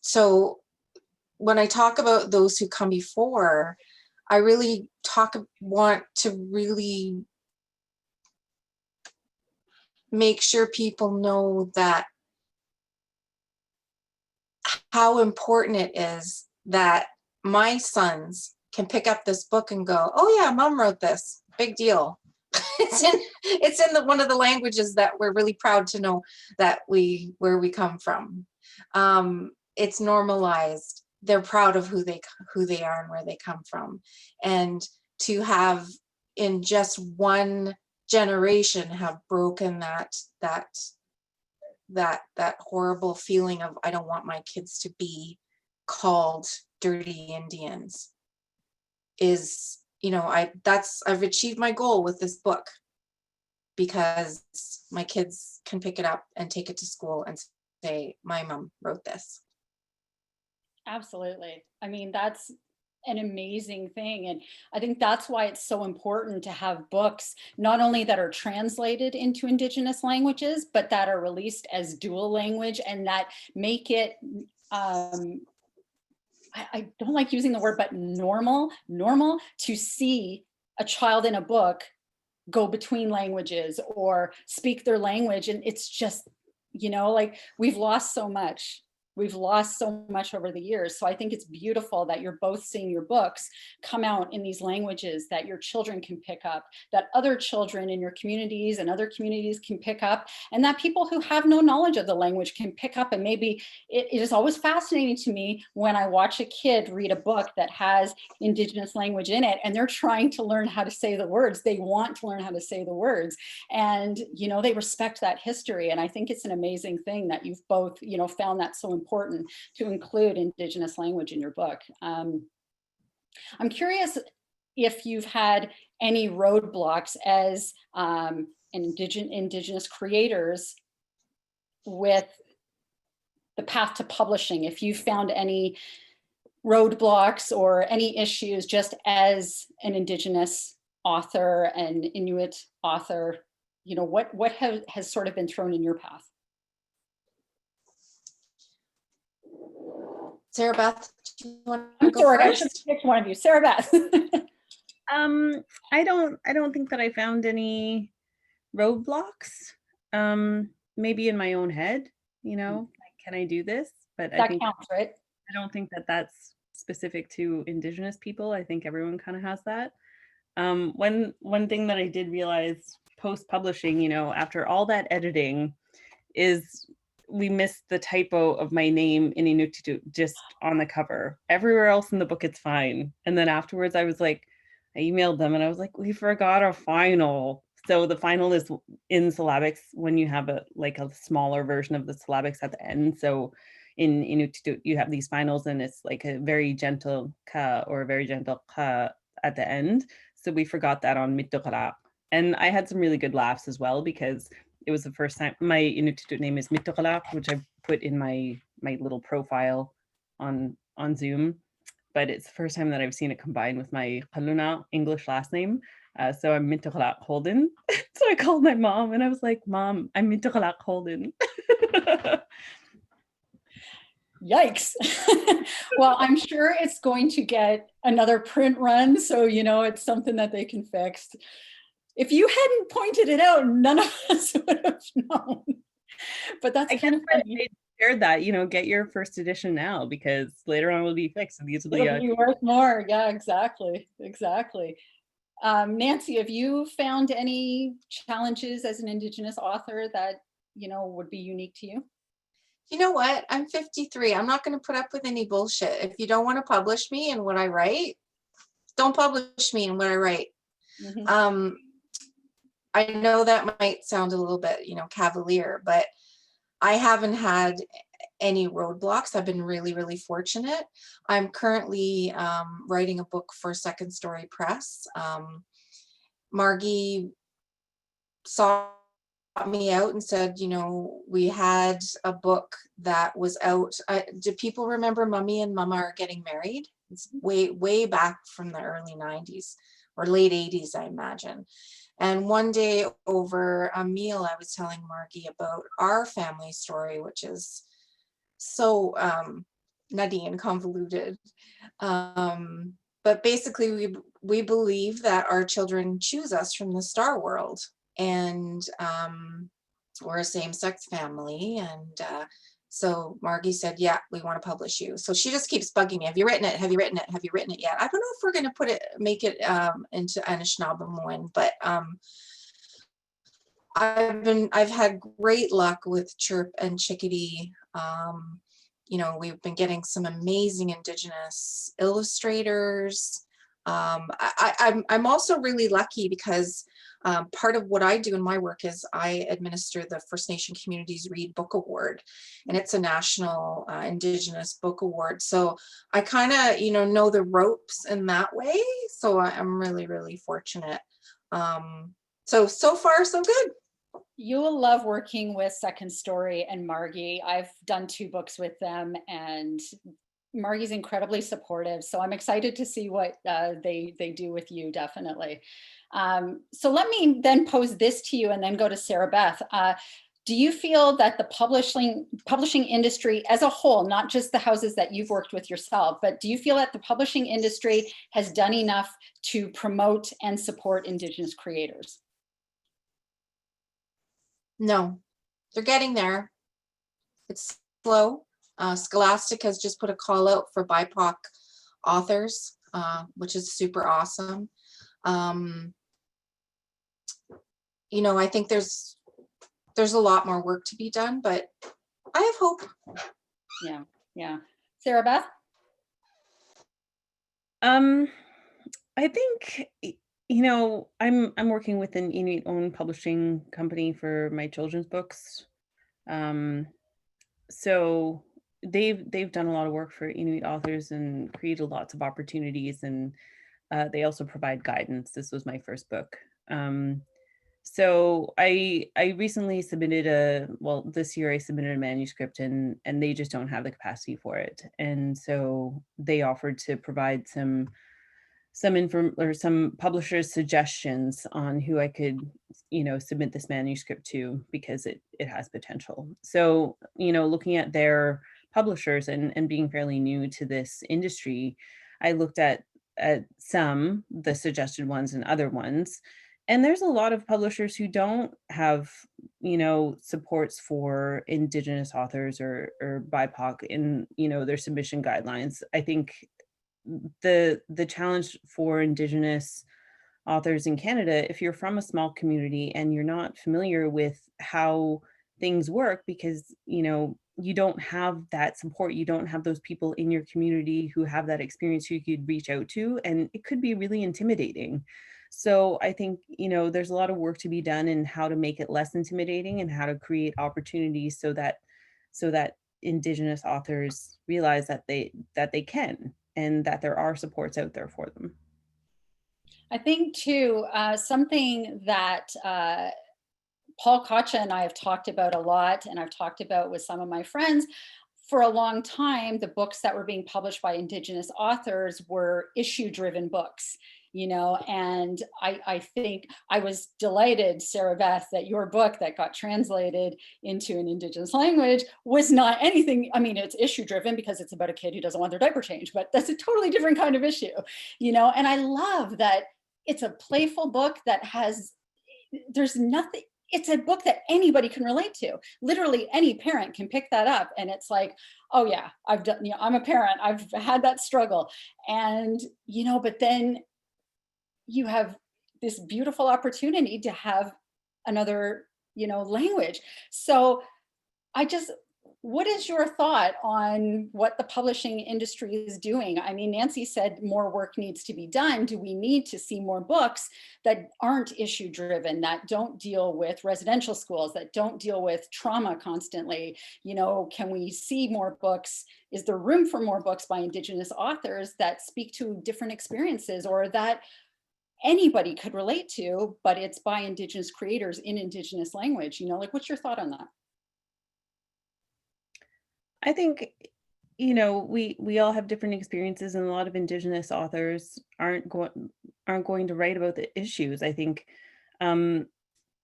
So when I talk about those who come before, I really want to really make sure people know that how important it is that my sons can pick up this book and go, oh yeah, mom wrote this, big deal. It's in one of the languages that we're really proud to know that where we come from. It's normalized. They're proud of who they are and where they come from. And to have in just one generation have broken that horrible feeling of, I don't want my kids to be called dirty Indians, is, you know, I've achieved my goal with this book, because my kids can pick it up and take it to school and say, my mom wrote this. Absolutely. I mean, that's an amazing thing. And I think that's why it's so important to have books, not only that are translated into Indigenous languages, but that are released as dual language, and that make it, I don't like using the word, but normal to see a child in a book go between languages or speak their language. And it's just, you know, like, we've lost so much. We've lost so much over the years. So I think it's beautiful that you're both seeing your books come out in these languages that your children can pick up, that other children in your communities and other communities can pick up, and that people who have no knowledge of the language can pick up. And maybe it is always fascinating to me when I watch a kid read a book that has Indigenous language in it, and they're trying to learn how to say the words. They want to learn how to say the words. And, you know, they respect that history. And I think it's an amazing thing that you've both, you know, found that so important to include Indigenous language in your book. I'm curious if you've had any roadblocks as Indigenous creators with the path to publishing, if you found any roadblocks or any issues just as an Indigenous author and Inuit author, you know, what has sort of been thrown in your path? Sarabeth, do you want to I'm go sorry, first? I should have picked one of you. Sarabeth. I don't think that I found any roadblocks. Maybe in my own head, you know, like, can I do this? But I That think counts, right? I don't think that that's specific to Indigenous people. I think everyone kind of has that. One thing that I did realize post-publishing, you know, after all that editing, is we missed the typo of my name in Inuktitut just on the cover. Everywhere else in the book, it's fine. And then afterwards, I was like, I emailed them and I was like, we forgot our final. So the final is in syllabics when you have a smaller version of the syllabics at the end. So in Inuktitut, you have these finals and it's like a very gentle ka or a very gentle ka at the end. So we forgot that on Mittuqala. And I had some really good laughs as well, because it was the first time. My Inuktitut name is Mittuqala, which I put in my little profile on Zoom. But it's the first time that I've seen it combined with my Kaluna English last name. So I'm Mittuqala Holden. So I called my mom and I was like, Mom, I'm Mittuqala Holden. Yikes. Well, I'm sure it's going to get another print run. So, you know, it's something that they can fix. If you hadn't pointed it out, none of us would have known. But that's kind of funny. Shared that, you know, get your first edition now because later on will be fixed. And these will It'll be worth more. Yeah, exactly. Exactly. Nancy, have you found any challenges as an Indigenous author that, you know, would be unique to you? You know what? I'm 53. I'm not going to put up with any bullshit. If you don't want to publish me in what I write, don't publish me in what I write. Mm-hmm. I know that might sound a little bit, you know, cavalier, but I haven't had any roadblocks. I've been really, really fortunate. I'm currently writing a book for Second Story Press. Margie saw me out and said, you know, we had a book that was out. Do people remember Mummy and Mama Are Getting Married? It's way back from the early 90s or late 80s, I imagine. And one day over a meal, I was telling Margie about our family story, which is so nutty and convoluted. But basically, we believe that our children choose us from the star world. And we're a same-sex family. And so Margie said, yeah, we want to publish you. So she just keeps bugging me. Have you written it? Have you written it? Have you written it yet? I don't know if we're going to make it into Anishinaabemowin, but I've had great luck with Chirp and Chickadee. You know, we've been getting some amazing Indigenous illustrators. I'm also really lucky because part of what I do in my work is I administer the First Nation Communities Read Book Award, and it's a national Indigenous book award. So I kind of, you know the ropes in that way. So I'm really, really fortunate. So far, so good. You will love working with Second Story and Margie. I've done 2 books with them, and Margie's incredibly supportive. So I'm excited to see what they do with you, definitely. So let me then pose this to you and then go to Sarabeth. Do you feel that the publishing industry as a whole, not just the houses that you've worked with yourself, but do you feel that the publishing industry has done enough to promote and support Indigenous creators? No, they're getting there. It's slow. Scholastic has just put a call out for BIPOC authors, which is super awesome. You know, I think there's a lot more work to be done, but I have hope. Yeah. Sarabeth? I think, you know, I'm working with an Inuit-owned publishing company for my children's books. So they've done a lot of work for Inuit authors and created lots of opportunities, and they also provide guidance. This was my first book. So I recently submitted this year I submitted a manuscript, and they just don't have the capacity for it. And so they offered to provide some publishers' suggestions on who I could, you know, submit this manuscript to, because it has potential. So, you know, looking at their publishers and being fairly new to this industry, I looked at the suggested ones and other ones. And there's a lot of publishers who don't have, you know, supports for Indigenous authors or BIPOC in, you know, their submission guidelines. I think the challenge for Indigenous authors in Canada, if you're from a small community and you're not familiar with how things work, because, you know, you don't have that support, you don't have those people in your community who have that experience who you could reach out to, and it could be really intimidating. So I think, you know, there's a lot of work to be done in how to make it less intimidating and how to create opportunities so that Indigenous authors realize that they can, and that there are supports out there for them. I think too, something that Paul Kocha and I have talked about a lot, and I've talked about with some of my friends for a long time, the books that were being published by Indigenous authors were issue-driven books. you know, and I think I was delighted, Sarabeth, that your book that got translated into an Indigenous language was not anything, I mean, it's issue driven because it's about a kid who doesn't want their diaper changed, but that's a totally different kind of issue, you know, and I love that it's a playful book that has, there's nothing, it's a book that anybody can relate to. Literally any parent can pick that up and it's like, oh yeah, I've done, you know, I'm a parent, I've had that struggle. And, you know, but then you have this beautiful opportunity to have another, you know, language. So what is your thought on what the publishing industry is doing? I mean, Nancy said more work needs to be done. Do we need to see more books that aren't issue driven, that don't deal with residential schools, that don't deal with trauma constantly? You know, can we see more books? Is there room for more books by Indigenous authors that speak to different experiences or that anybody could relate to, but it's by Indigenous creators in Indigenous language? You know, like, what's your thought on that? I think, you know, we all have different experiences, and a lot of Indigenous authors aren't going to write about the issues. I think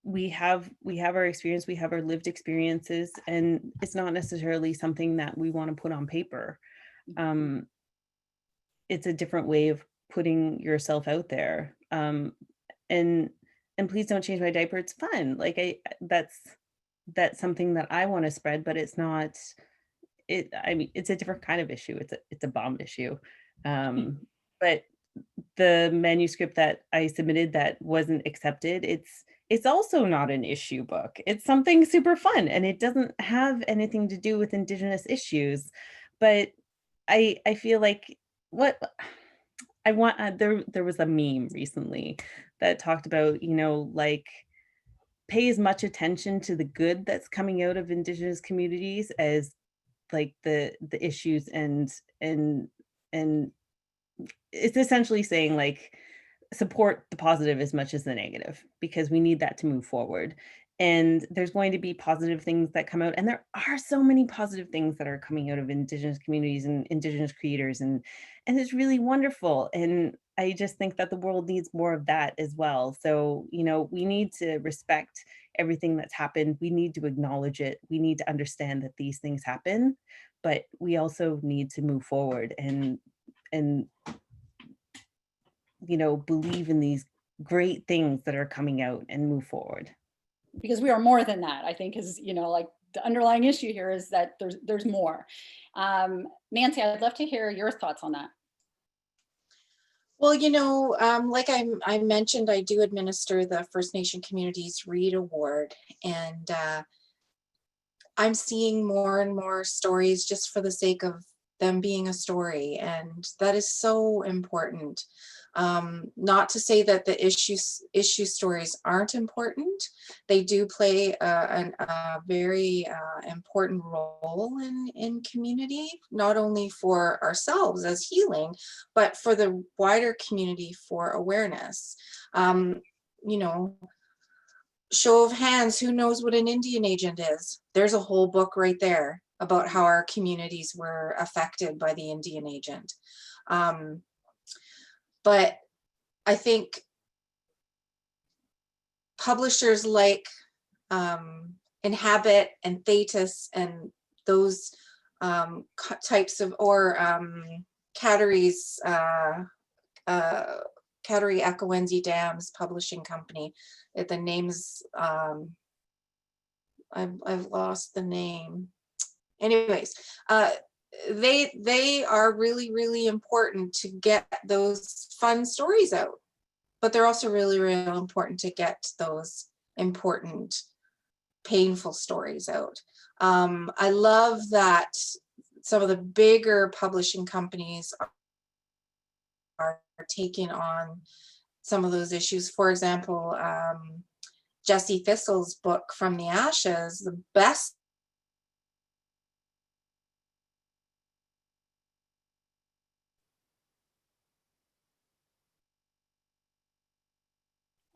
we have our experience, we have our lived experiences, and it's not necessarily something that we want to put on paper. It's a different way of putting yourself out there. And please don't change my diaper. It's fun. Like that's something that I want to spread, but it's not. I mean, it's a different kind of issue. It's a bomb issue. But the manuscript that I submitted that wasn't accepted, it's also not an issue book. It's something super fun, and it doesn't have anything to do with Indigenous issues. But I feel like what I want, there was a meme recently that talked about, you know, like, pay as much attention to the good that's coming out of Indigenous communities as like the issues, and it's essentially saying, like, support the positive as much as the negative, because we need that to move forward. And there's going to be positive things that come out, and there are so many positive things that are coming out of Indigenous communities and Indigenous creators, and it's really wonderful. And I just think that the world needs more of that as well. So, you know, we need to respect everything that's happened. We need to acknowledge it. We need to understand that these things happen, but we also need to move forward and you know, believe in these great things that are coming out and move forward. Because we are more than that, I think, is, you know, like, the underlying issue here is that there's more. Nancy, I'd love to hear your thoughts on that. Well, you know, like I mentioned, I do administer the First Nation Communities Read Award, and I'm seeing more and more stories just for the sake of them being a story, and that is so important. Not to say that the issue stories aren't important. They do play a very important role in community, not only for ourselves as healing, but for the wider community for awareness. You know, show of hands, who knows what an Indian agent is? There's a whole book right there about how our communities were affected by the Indian agent. But I think publishers like Inhabit and Thetis and those types of, or Cattery's, Cattery Akawenzi Dams Publishing Company. The name's, I've lost the name. Anyways, they are really, really important to get those fun stories out, but they're also really, really important to get those important, painful stories out. I love that some of the bigger publishing companies are taking on some of those issues. For example, Jessie Thistle's book, From the Ashes, the best.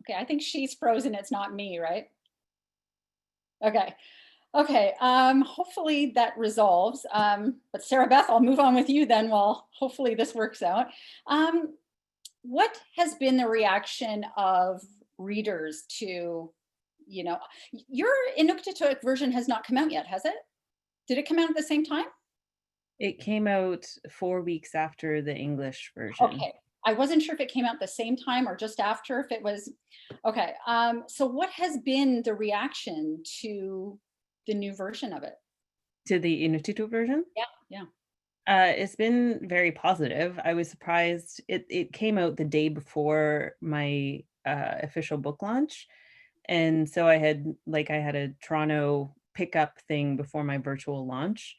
Okay, I think she's frozen. It's not me, right? Okay. Okay, hopefully that resolves. But Sarabeth, I'll move on with you then while hopefully this works out. what has been the reaction of readers to, you know, your Inuktitut version has not come out yet, has it? Did it come out at the same time? It came out 4 weeks after the English version. Okay, I wasn't sure if it came out the same time or just after, if it was, okay. So what has been the reaction to the new version of it? To the Inuktitut version? Yeah. It's been very positive. I was surprised. It came out the day before my official book launch. And so I had a Toronto pickup thing before my virtual launch.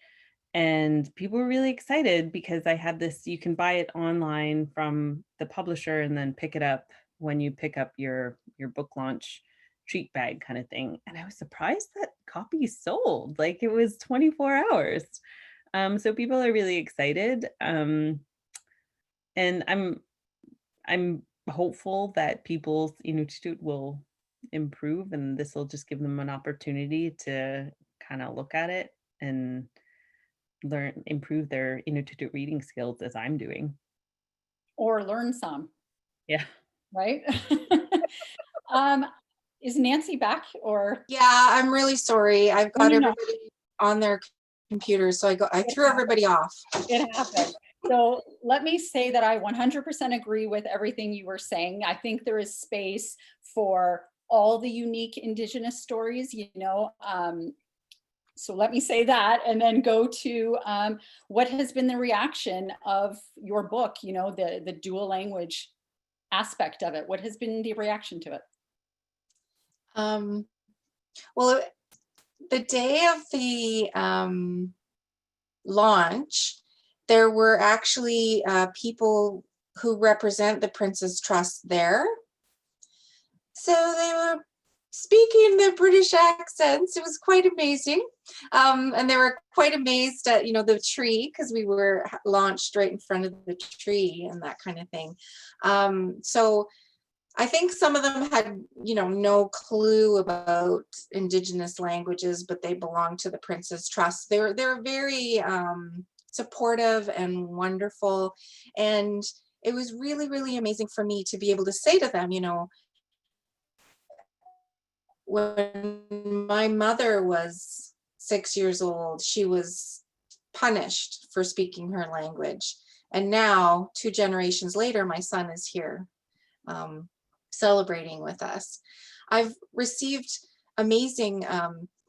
And people were really excited because I had this, you can buy it online from the publisher and then pick it up when you pick up your book launch treat bag kind of thing. And I was surprised that copies sold. Like, it was 24 hours. So people are really excited. And I'm hopeful that people's Inuktitut will improve, and this will just give them an opportunity to kind of look at it and improve their Inuktitut reading skills as I'm doing. Or learn some. Yeah. Right? Is Nancy back or? Yeah, I'm really sorry. I've got everybody on their computers, so I threw everybody off. It happened. So let me say that I 100% agree with everything you were saying. I think there is space for all the unique Indigenous stories, you know. So let me say that, and then go to what has been the reaction of your book, you know, the dual language aspect of it. What has been the reaction to it? Well, the day of the launch, there were actually people who represent the Prince's Trust there. So they were speaking their British accents. It was quite amazing. And they were quite amazed at, you know, the tree, because we were launched right in front of the tree and that kind of thing. So I think some of them had, you know, no clue about Indigenous languages, but they belong to the Prince's Trust. They're very supportive and wonderful. And it was really, really amazing for me to be able to say to them, you know, when my mother was 6 years old, she was punished for speaking her language. And now, 2 generations later, my son is here celebrating with us. I've received amazing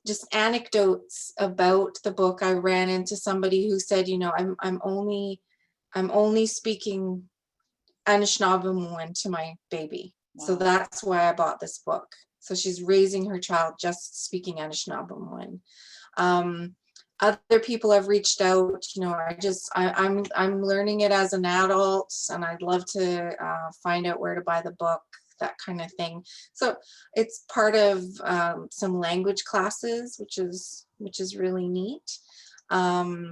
just anecdotes about the book. I ran into somebody who said, you know, I'm only speaking Anishinaabe to my baby. Wow. So that's why I bought this book. So she's raising her child just speaking Anishinaabe. Other people have reached out, you know, I'm learning it as an adult, and I'd love to find out where to buy the book, that kind of thing. So it's part of some language classes, which is really neat. Yeah,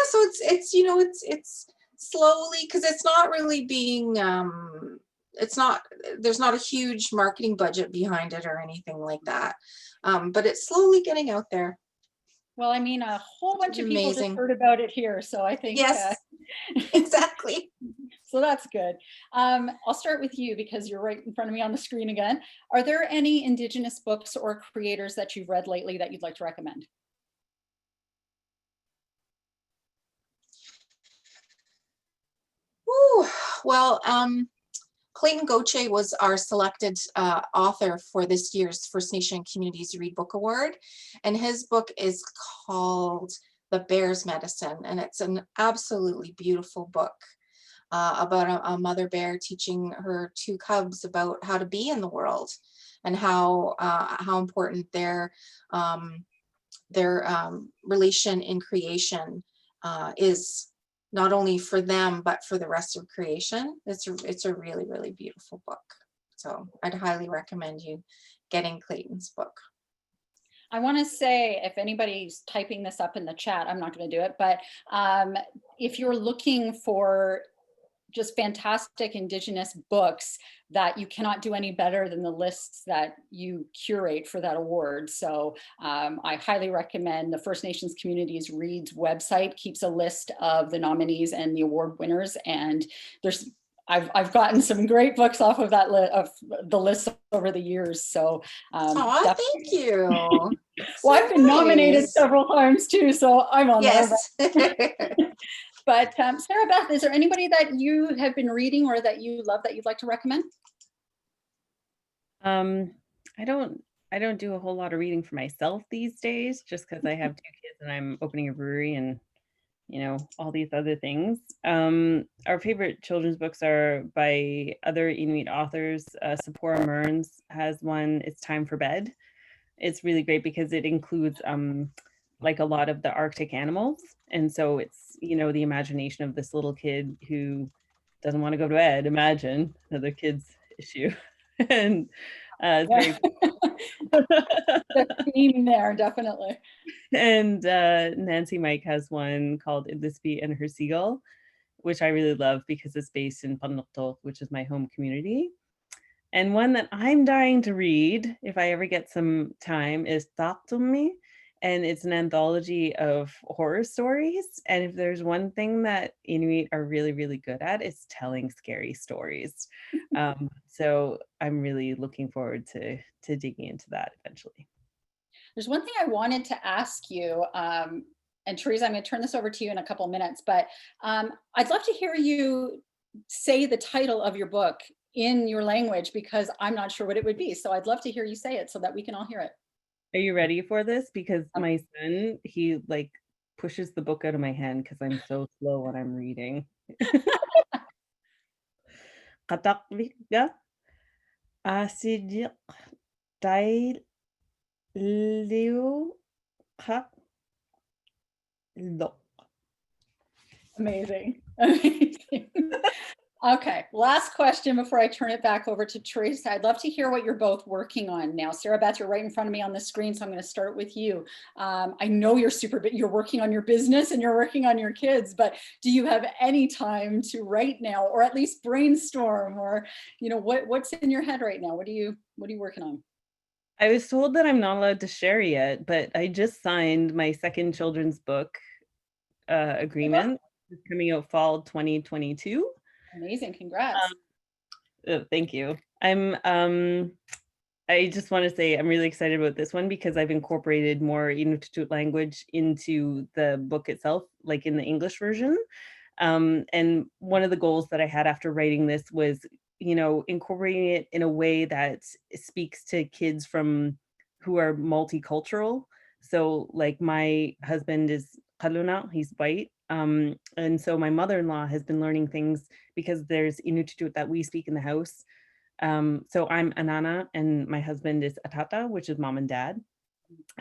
so it's you know, it's slowly, because it's not really being there's not a huge marketing budget behind it or anything like that, but it's slowly getting out there. Well, I mean, a whole bunch of people just heard about it here, so I think yes, exactly. So that's good. I'll start with you because you're right in front of me on the screen again. Are there any Indigenous books or creators that you've read lately that you'd like to recommend? Ooh, well, Clayton Gauthier was our selected author for this year's First Nation Communities Read Book Award, and his book is called The Bear's Medicine, and it's an absolutely beautiful book about a mother bear teaching her 2 cubs about how to be in the world, and how important their relation in creation is, not only for them, but for the rest of creation. It's a really, really beautiful book. So I'd highly recommend you getting Clayton's book. I want to say, if anybody's typing this up in the chat, I'm not going to do it, but if you're looking for just fantastic Indigenous books, that you cannot do any better than the lists that you curate for that award. So I highly recommend the First Nations Communities Reads website keeps a list of the nominees and the award winners. And there's I've gotten some great books off of that of the list over the years. So Oh, thank you. well, I've been nominated several times too, so I'm on there. But Sarabeth, is there anybody that you have been reading or that you love that you'd like to recommend? I don't do a whole lot of reading for myself these days, just because I have 2 kids and I'm opening a brewery and, you know, all these other things. Our favorite children's books are by other Inuit authors. Sephora Mearns has one, It's Time for Bed. It's really great because it includes like a lot of the Arctic animals. And so it's, you know, the imagination of this little kid who doesn't want to go to bed. Imagine another kid's issue. And it's very the theme there, definitely. And Nancy Mike has one called Indispi and Her Seagull, which I really love because it's based in Panoktok, which is my home community. And one that I'm dying to read, if I ever get some time, is Taktumi. And it's an anthology of horror stories. And if there's one thing that Inuit are really, really good at, it's telling scary stories. So I'm really looking forward to digging into that eventually. There's one thing I wanted to ask you, and Teresa, I'm going to turn this over to you in a couple of minutes, but I'd love to hear you say the title of your book in your language, because I'm not sure what it would be. So I'd love to hear you say it so that we can all hear it. Are you ready for this? Because my son, he like pushes the book out of my hand because I'm so slow when I'm reading. Katakvika asidik tail liu kak lo. Amazing. Amazing. Okay, last question before I turn it back over to Teresa. I'd love to hear what you're both working on now. Sarabeth, you're right in front of me on the screen, so I'm going to start with you. I know you're working on your business and you're working on your kids, but do you have any time to write now, or at least brainstorm, or what's in your head right now? What are you working on? I was told that I'm not allowed to share yet, but I just signed my second children's book agreement. It's coming out fall 2022. Amazing, congrats. Thank you. I just want to say I'm really excited about this one because I've incorporated more Inuktitut language into the book itself, like in the English version. And one of the goals that I had after writing this was, incorporating it in a way that speaks to kids who are multicultural. So like my husband is Kaluna, he's white. And so my mother-in-law has been learning things because there's Inuktitut that we speak in the house. So I'm Anana and my husband is Atata, which is mom and dad.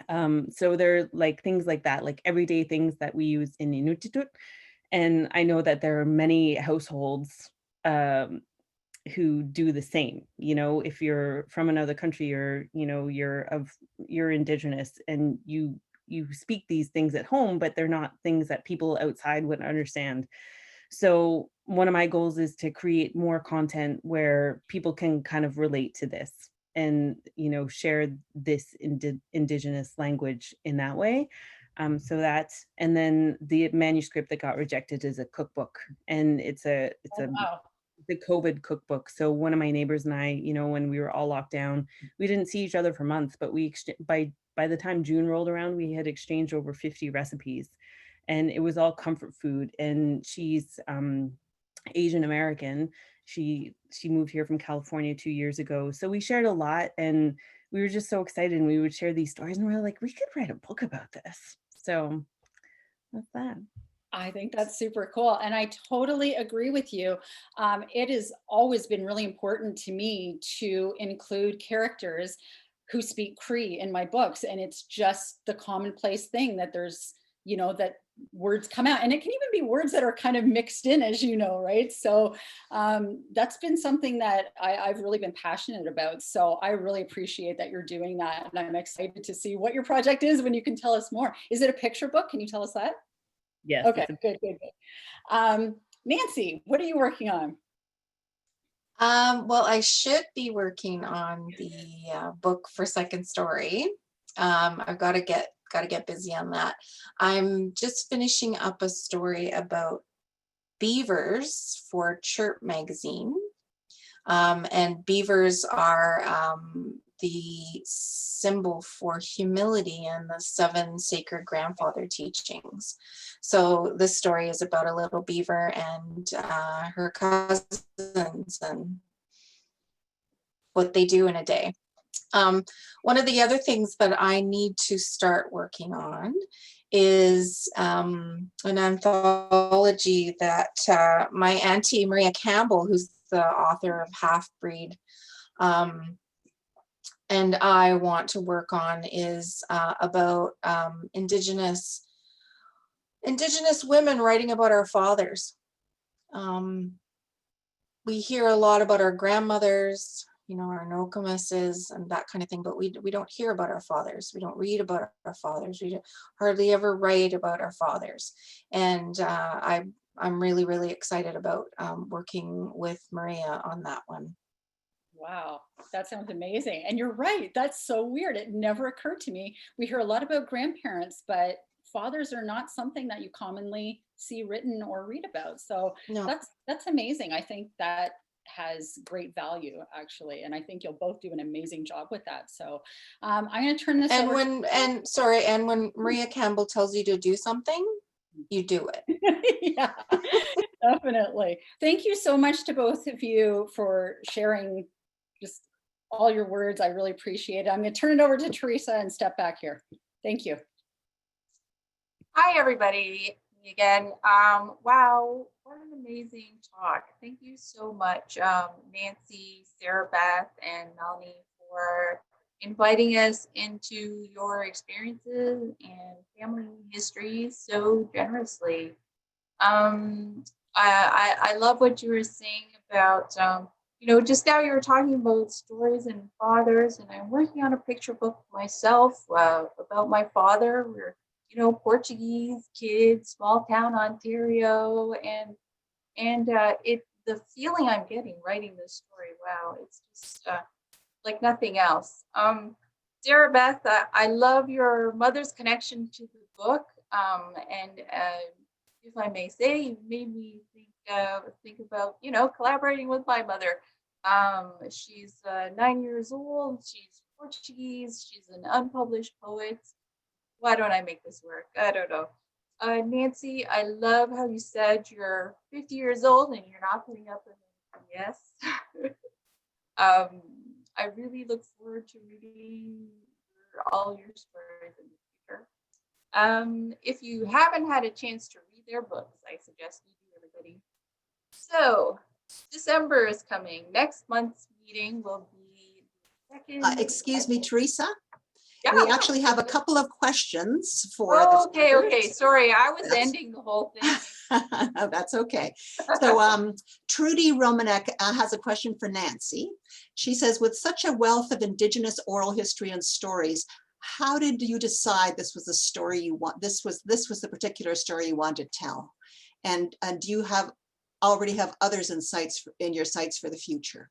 So they're like things like that, like everyday things that we use in Inuktitut. And I know that there are many households who do the same. If you're from another country or, you're indigenous and you speak these things at home, but they're not things that people outside would understand. So one of my goals is to create more content where people can kind of relate to this and, share this indigenous language in that way. And then the manuscript that got rejected is a cookbook, and it's the COVID cookbook. So one of my neighbors and I, when we were all locked down, we didn't see each other for months, but by the time June rolled around, we had exchanged over 50 recipes, and it was all comfort food. And she's Asian American. She moved here from California 2 years ago. So we shared a lot, and we were just so excited, and we would share these stories, and we were like, we could write a book about this. So that's that. I think that's super cool. And I totally agree with you. It has always been really important to me to include characters who speak Cree in my books. And it's just the commonplace thing that there's, that words come out, and it can even be words that are kind of mixed in, as you know, right? So that's been something that I've really been passionate about. So I really appreciate that you're doing that. And I'm excited to see what your project is when you can tell us more. Is it a picture book? Can you tell us that? Yes. Okay, good. Nancy, what are you working on? Well, I should be working on the book for Second Story. I've got to get busy on that. I'm just finishing up a story about beavers for Chirp magazine. And beavers are the symbol for humility and the 7 sacred grandfather teachings. So this story is about a little beaver and her cousins and what they do in a day. One of the other things that I need to start working on is an anthology that my auntie Maria Campbell, who's the author of Half Breed, and I want to work on is about Indigenous women writing about our fathers. We hear a lot about our grandmothers, you know, our Nokomises and that kind of thing, but we don't hear about our fathers. We don't read about our fathers. We hardly ever write about our fathers. And I'm really, really excited about working with Maria on that one. Wow, that sounds amazing. And you're right, that's so weird. It never occurred to me. We hear a lot about grandparents, but fathers are not something that you commonly see written or read about. So no. That's amazing. I think that has great value, actually, and I think you'll both do an amazing job with that. So I'm going to turn this over. And when Maria Campbell tells you to do something, you do it. Yeah, definitely. Thank you so much to both of you for sharing just all your words. I really appreciate it. I'm going to turn it over to Teresa and step back here. Thank you. Hi, everybody. Me again. Wow, what an amazing talk. Thank you so much, Nancy, Sarabeth, and Melanie, for inviting us into your experiences and family histories so generously. I love what you were saying about, you know, just now you were talking about stories and fathers, and I'm working on a picture book myself about my father. We're, you know, Portuguese kids, small town Ontario, and the feeling I'm getting writing this story, wow, it's just like nothing else. Sarabeth, I love your mother's connection to the book, and if I may say, you made me think about, you know, collaborating with my mother. She's 9 years old. She's Portuguese. She's an unpublished poet. Why don't I make this work? I don't know. Nancy, I love how you said you're 50 years old and you're not putting up with anything. Yes. I really look forward to reading all your stories in the future. If you haven't had a chance to read their books, I suggest you do, everybody. So December is coming. Next month's meeting will be the 2nd. Excuse me, Teresa. Yeah. We actually have a couple of questions for Okay. Sorry, I was ending the whole thing. That's okay. So Trudy Romanek has a question for Nancy. She says, with such a wealth of Indigenous oral history and stories, how did you decide this was the story you want? This was the particular story you want to tell? And do you already have others in your sights for the future?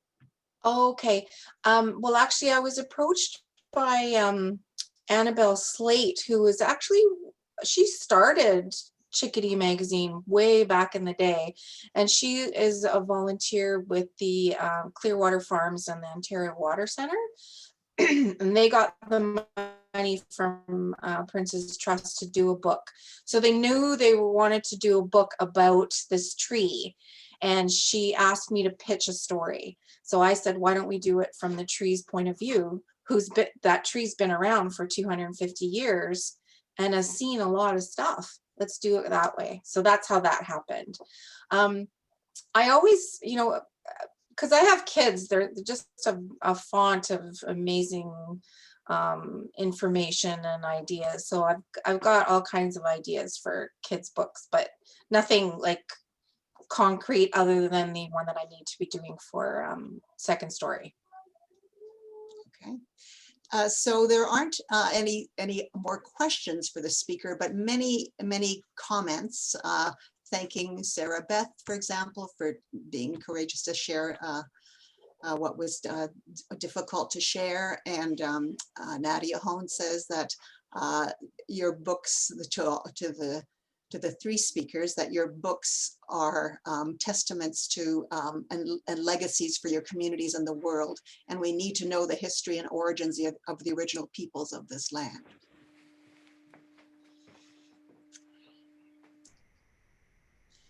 Okay. Well, actually, I was approached by Annabelle Slate, who was actually, she started Chickadee magazine way back in the day, and she is a volunteer with the Clearwater Farms and the Ontario Water Center, and they got the money from Prince's Trust to do a book. So they knew they wanted to do a book about this tree, and she asked me to pitch a story. So I said, why don't we do it from the tree's point of view? That tree's been around for 250 years and has seen a lot of stuff. Let's do it that way. So that's how that happened. I always, you know, because I have kids, they're just a font of amazing information and ideas. So I've got all kinds of ideas for kids' books, but nothing like concrete other than the one that I need to be doing for second story. Okay. So there aren't any more questions for the speaker, but many comments thanking Sarabeth, for example, for being courageous to share what was difficult to share. And Nadia Hone says that your books to the to the three speakers that your books are testaments to and legacies for your communities and the world. And we need to know the history and origins of the original peoples of this land.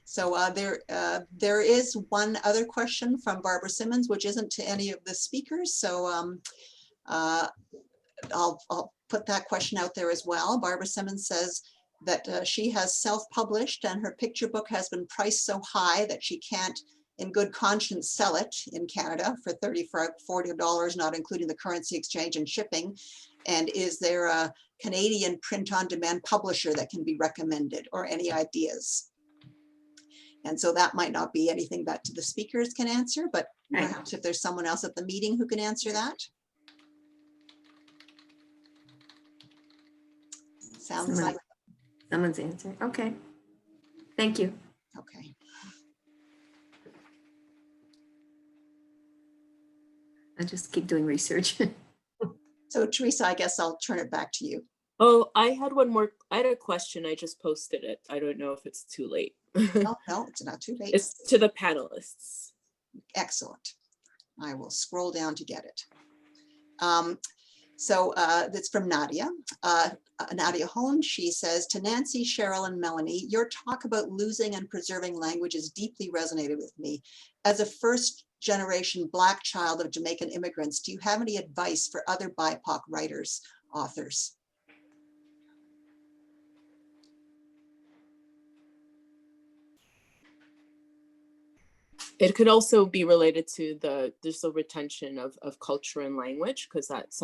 So there is one other question from Barbara Simmons, which isn't to any of the speakers. So I'll put that question out there as well. Barbara Simmons says that she has self-published and her picture book has been priced so high that she can't in good conscience sell it in Canada for $30 or $40, not including the currency exchange and shipping. And is there a Canadian print-on-demand publisher that can be recommended, or any ideas? And so that might not be anything that the speakers can answer, but perhaps if there's someone else at the meeting who can answer that. Sounds like someone's answer. Okay. Thank you. Okay. I'll just keep doing research. So Teresa, I guess I'll turn it back to you. Oh, I had one more. I had a question. I just posted it. I don't know if it's too late. No, it's not too late. It's to the panelists. Excellent. I will scroll down to get it. So that's from Nadia. Nadia Holden, she says, to Nancy, Cheryl, and Melanie, your talk about losing and preserving language has deeply resonated with me. As a first-generation Black child of Jamaican immigrants, do you have any advice for other BIPOC writers, authors? It could also be related to the retention of culture and language, because that's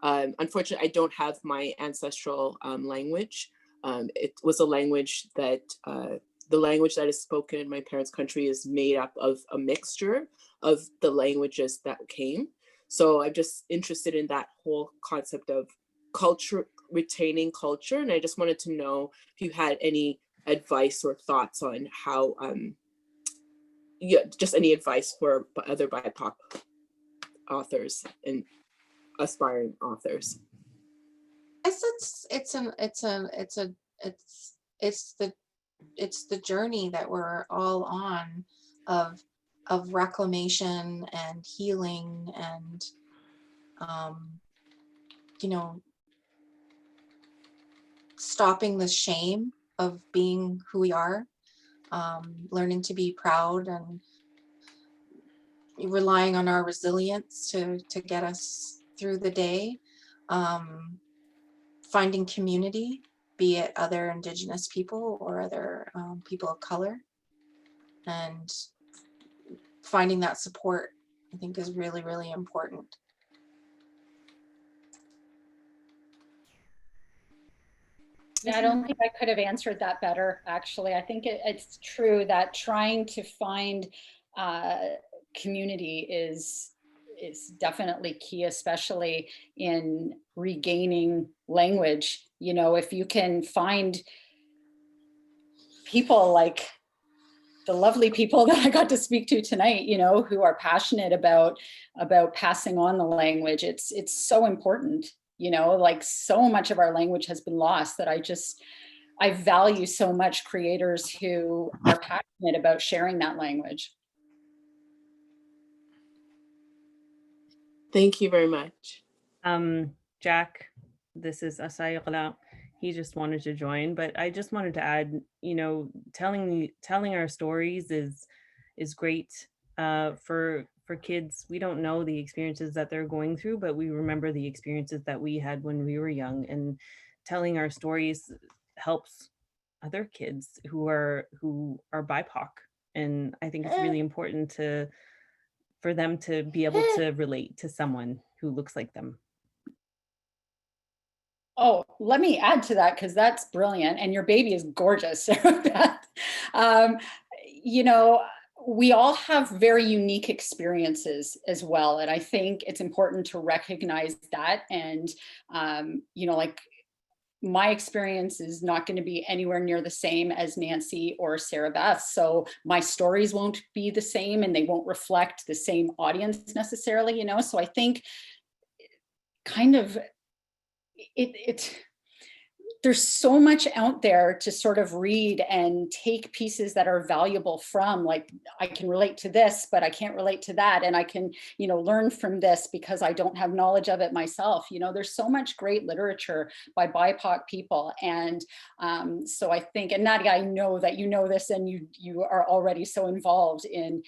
unfortunately I don't have my ancestral language. It was a language that the language that is spoken in my parents' country is made up of a mixture of the languages that came. So I'm just interested in that whole concept of culture, retaining culture, and I just wanted to know if you had any advice or thoughts on how. Yeah, just any advice for other BIPOC authors and aspiring authors. I guess it's the journey that we're all on of reclamation and healing and you know, stopping the shame of being who we are. Learning to be proud and relying on our resilience to get us through the day. Finding community, be it other Indigenous people or other people of color, and finding that support, I think, is really, really important. Yeah, I don't think I could have answered that better, actually. I think it's true that trying to find community is definitely key, especially in regaining language. You know, if you can find people like the lovely people that I got to speak to tonight, you know, who are passionate about passing on the language, it's so important. You know, like so much of our language has been lost that I value so much creators who are passionate about sharing that language. Thank you very much. Jack, this is Asayala. He just wanted to join, but I just wanted to add, you know, telling our stories is great for kids. We don't know the experiences that they're going through, but we remember the experiences that we had when we were young, and telling our stories helps other kids who are BIPOC. And I think it's really important for them to be able to relate to someone who looks like them. Oh, let me add to that, because that's brilliant. And your baby is gorgeous. You know, we all have very unique experiences as well. And I think it's important to recognize that. And, you know, like my experience is not going to be anywhere near the same as Nancy or Sarabeth. So my stories won't be the same and they won't reflect the same audience necessarily, you know? So I think kind of there's so much out there to sort of read and take pieces that are valuable from, like, I can relate to this, but I can't relate to that. And I can, you know, learn from this because I don't have knowledge of it myself. You know, there's so much great literature by BIPOC people. And so I think, and Nadia, I know that you know this, and you are already so involved in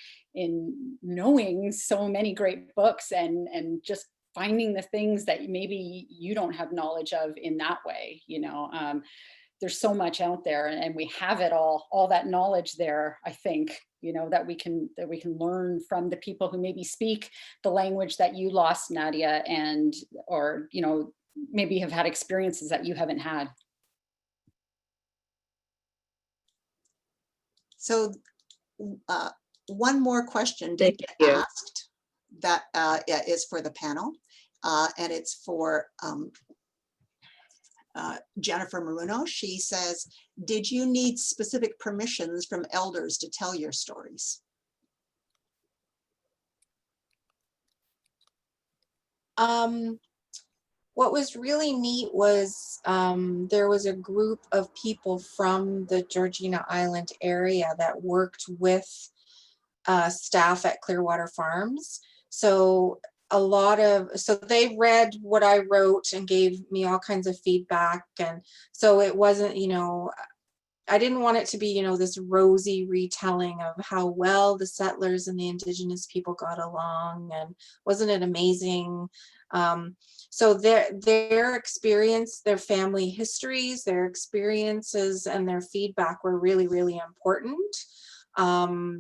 knowing so many great books and just finding the things that maybe you don't have knowledge of in that way. You know, there's so much out there, and we have it all that knowledge there, I think, you know, that we can learn from the people who maybe speak the language that you lost, Nadia, and, or, you know, maybe have had experiences that you haven't had. So one more question did get asked that is for the panel, and it's for Jennifer Maruno. She says, did you need specific permissions from elders to tell your stories? What was really neat was there was a group of people from the Georgina Island area that worked with staff at Clearwater Farms. So so they read what I wrote and gave me all kinds of feedback. And so it wasn't, you know, I didn't want it to be, you know, this rosy retelling of how well the settlers and the Indigenous people got along, and wasn't it amazing? So their experience, their family histories, their experiences, and their feedback were really, really important.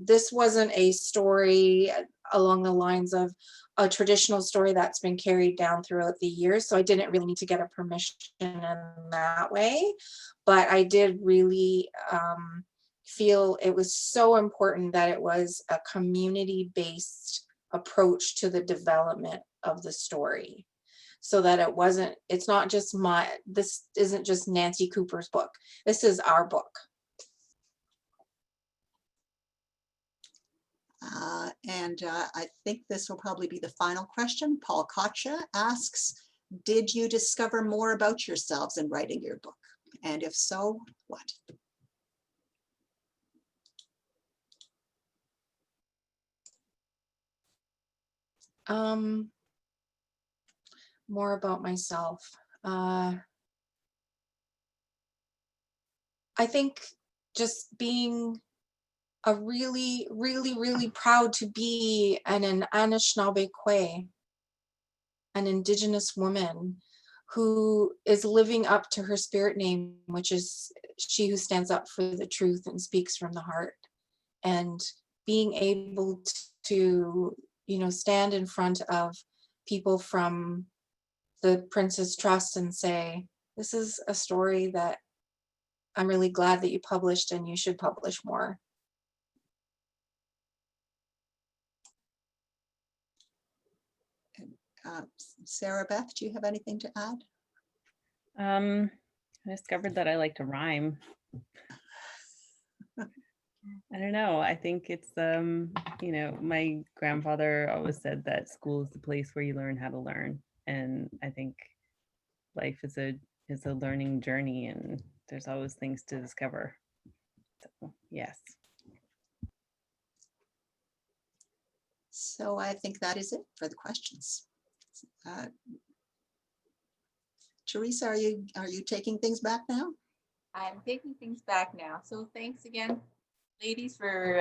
This wasn't a story along the lines of a traditional story that's been carried down throughout the years. So I didn't really need to get a permission in that way, but I did really feel it was so important that it was a community-based approach to the development of the story, so that it's not just this isn't just Nancy Cooper's book. This is our book. I think this will probably be the final question. Paul Kocha asks, did you discover more about yourselves in writing your book? And if so, what? More about myself. I think just being a really, really, really proud to be an Anishinaabe, an Indigenous woman who is living up to her spirit name, which is she who stands up for the truth and speaks from the heart. And being able to, you know, stand in front of people from the Prince's Trust and say, this is a story that I'm really glad that you published, and you should publish more. Sarabeth, do you have anything to add? I discovered that I like to rhyme. I don't know. I think it's, you know, my grandfather always said that school is the place where you learn how to learn. And I think life is a learning journey, and there's always things to discover. So, yes. So I think that is it for the questions. Teresa, are you taking things back now? I'm taking things back now. So thanks again, ladies, for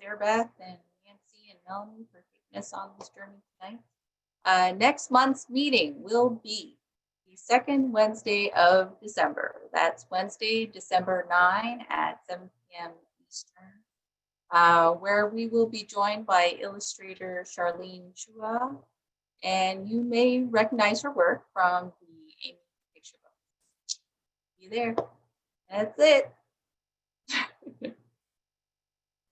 Sarabeth and Nancy and Melanie for taking us on this journey tonight. Next month's meeting will be the second Wednesday of December. That's Wednesday, December 9 at 7 p.m. Eastern, where we will be joined by illustrator Charlene Chua, and you may recognize her work from the Amy picture book. See you there. That's it.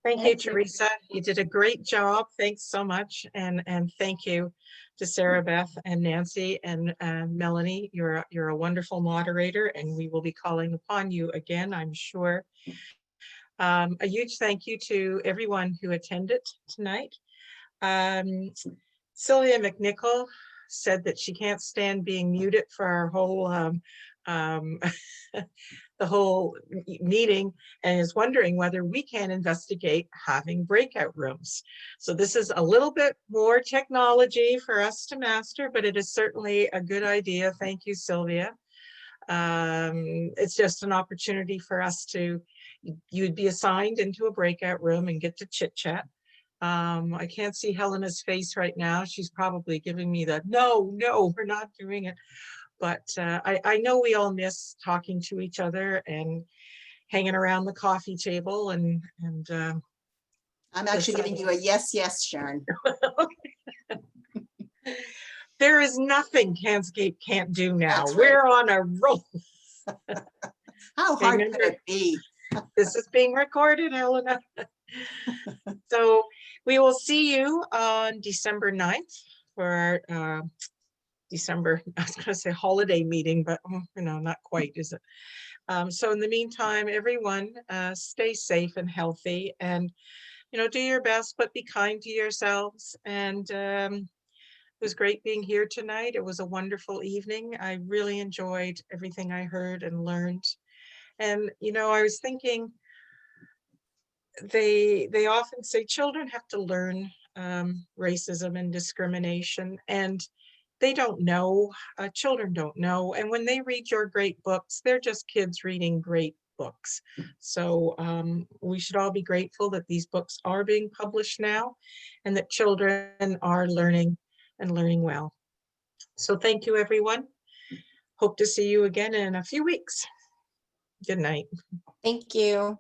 Thank you, Teresa. You did a great job. Thanks so much. And thank you to Sarabeth and Nancy and Melanie. You're a wonderful moderator, and we will be calling upon you again, I'm sure. A huge thank you to everyone who attended tonight. Sylvia McNichol said that she can't stand being muted for our whole the whole meeting and is wondering whether we can investigate having breakout rooms. So this is a little bit more technology for us to master, but it is certainly a good idea. Thank you, Sylvia. It's just an opportunity for us to, you'd be assigned into a breakout room and get to chit chat. I can't see Helena's face right now. She's probably giving me the no, we're not doing it. But I know we all miss talking to each other and hanging around the coffee table and I'm actually giving you a yes, Sharon. There is nothing CANSCAIP can't do now. That's right. We're on a roll. How hard could it be? This is being recorded, Helena. So we will see you on December 9th for our December, I was going to say holiday meeting, but not quite, is it? So in the meantime, everyone, stay safe and healthy, and do your best, but be kind to yourselves. And it was great being here tonight. It was a wonderful evening. I really enjoyed everything I heard and learned. And I was thinking, they often say children have to learn racism and discrimination, and they don't know. Children don't know. And when they read your great books, they're just kids reading great books. So we should all be grateful that these books are being published now and that children are learning and learning well. So thank you, everyone. Hope to see you again in a few weeks. Good night. Thank you.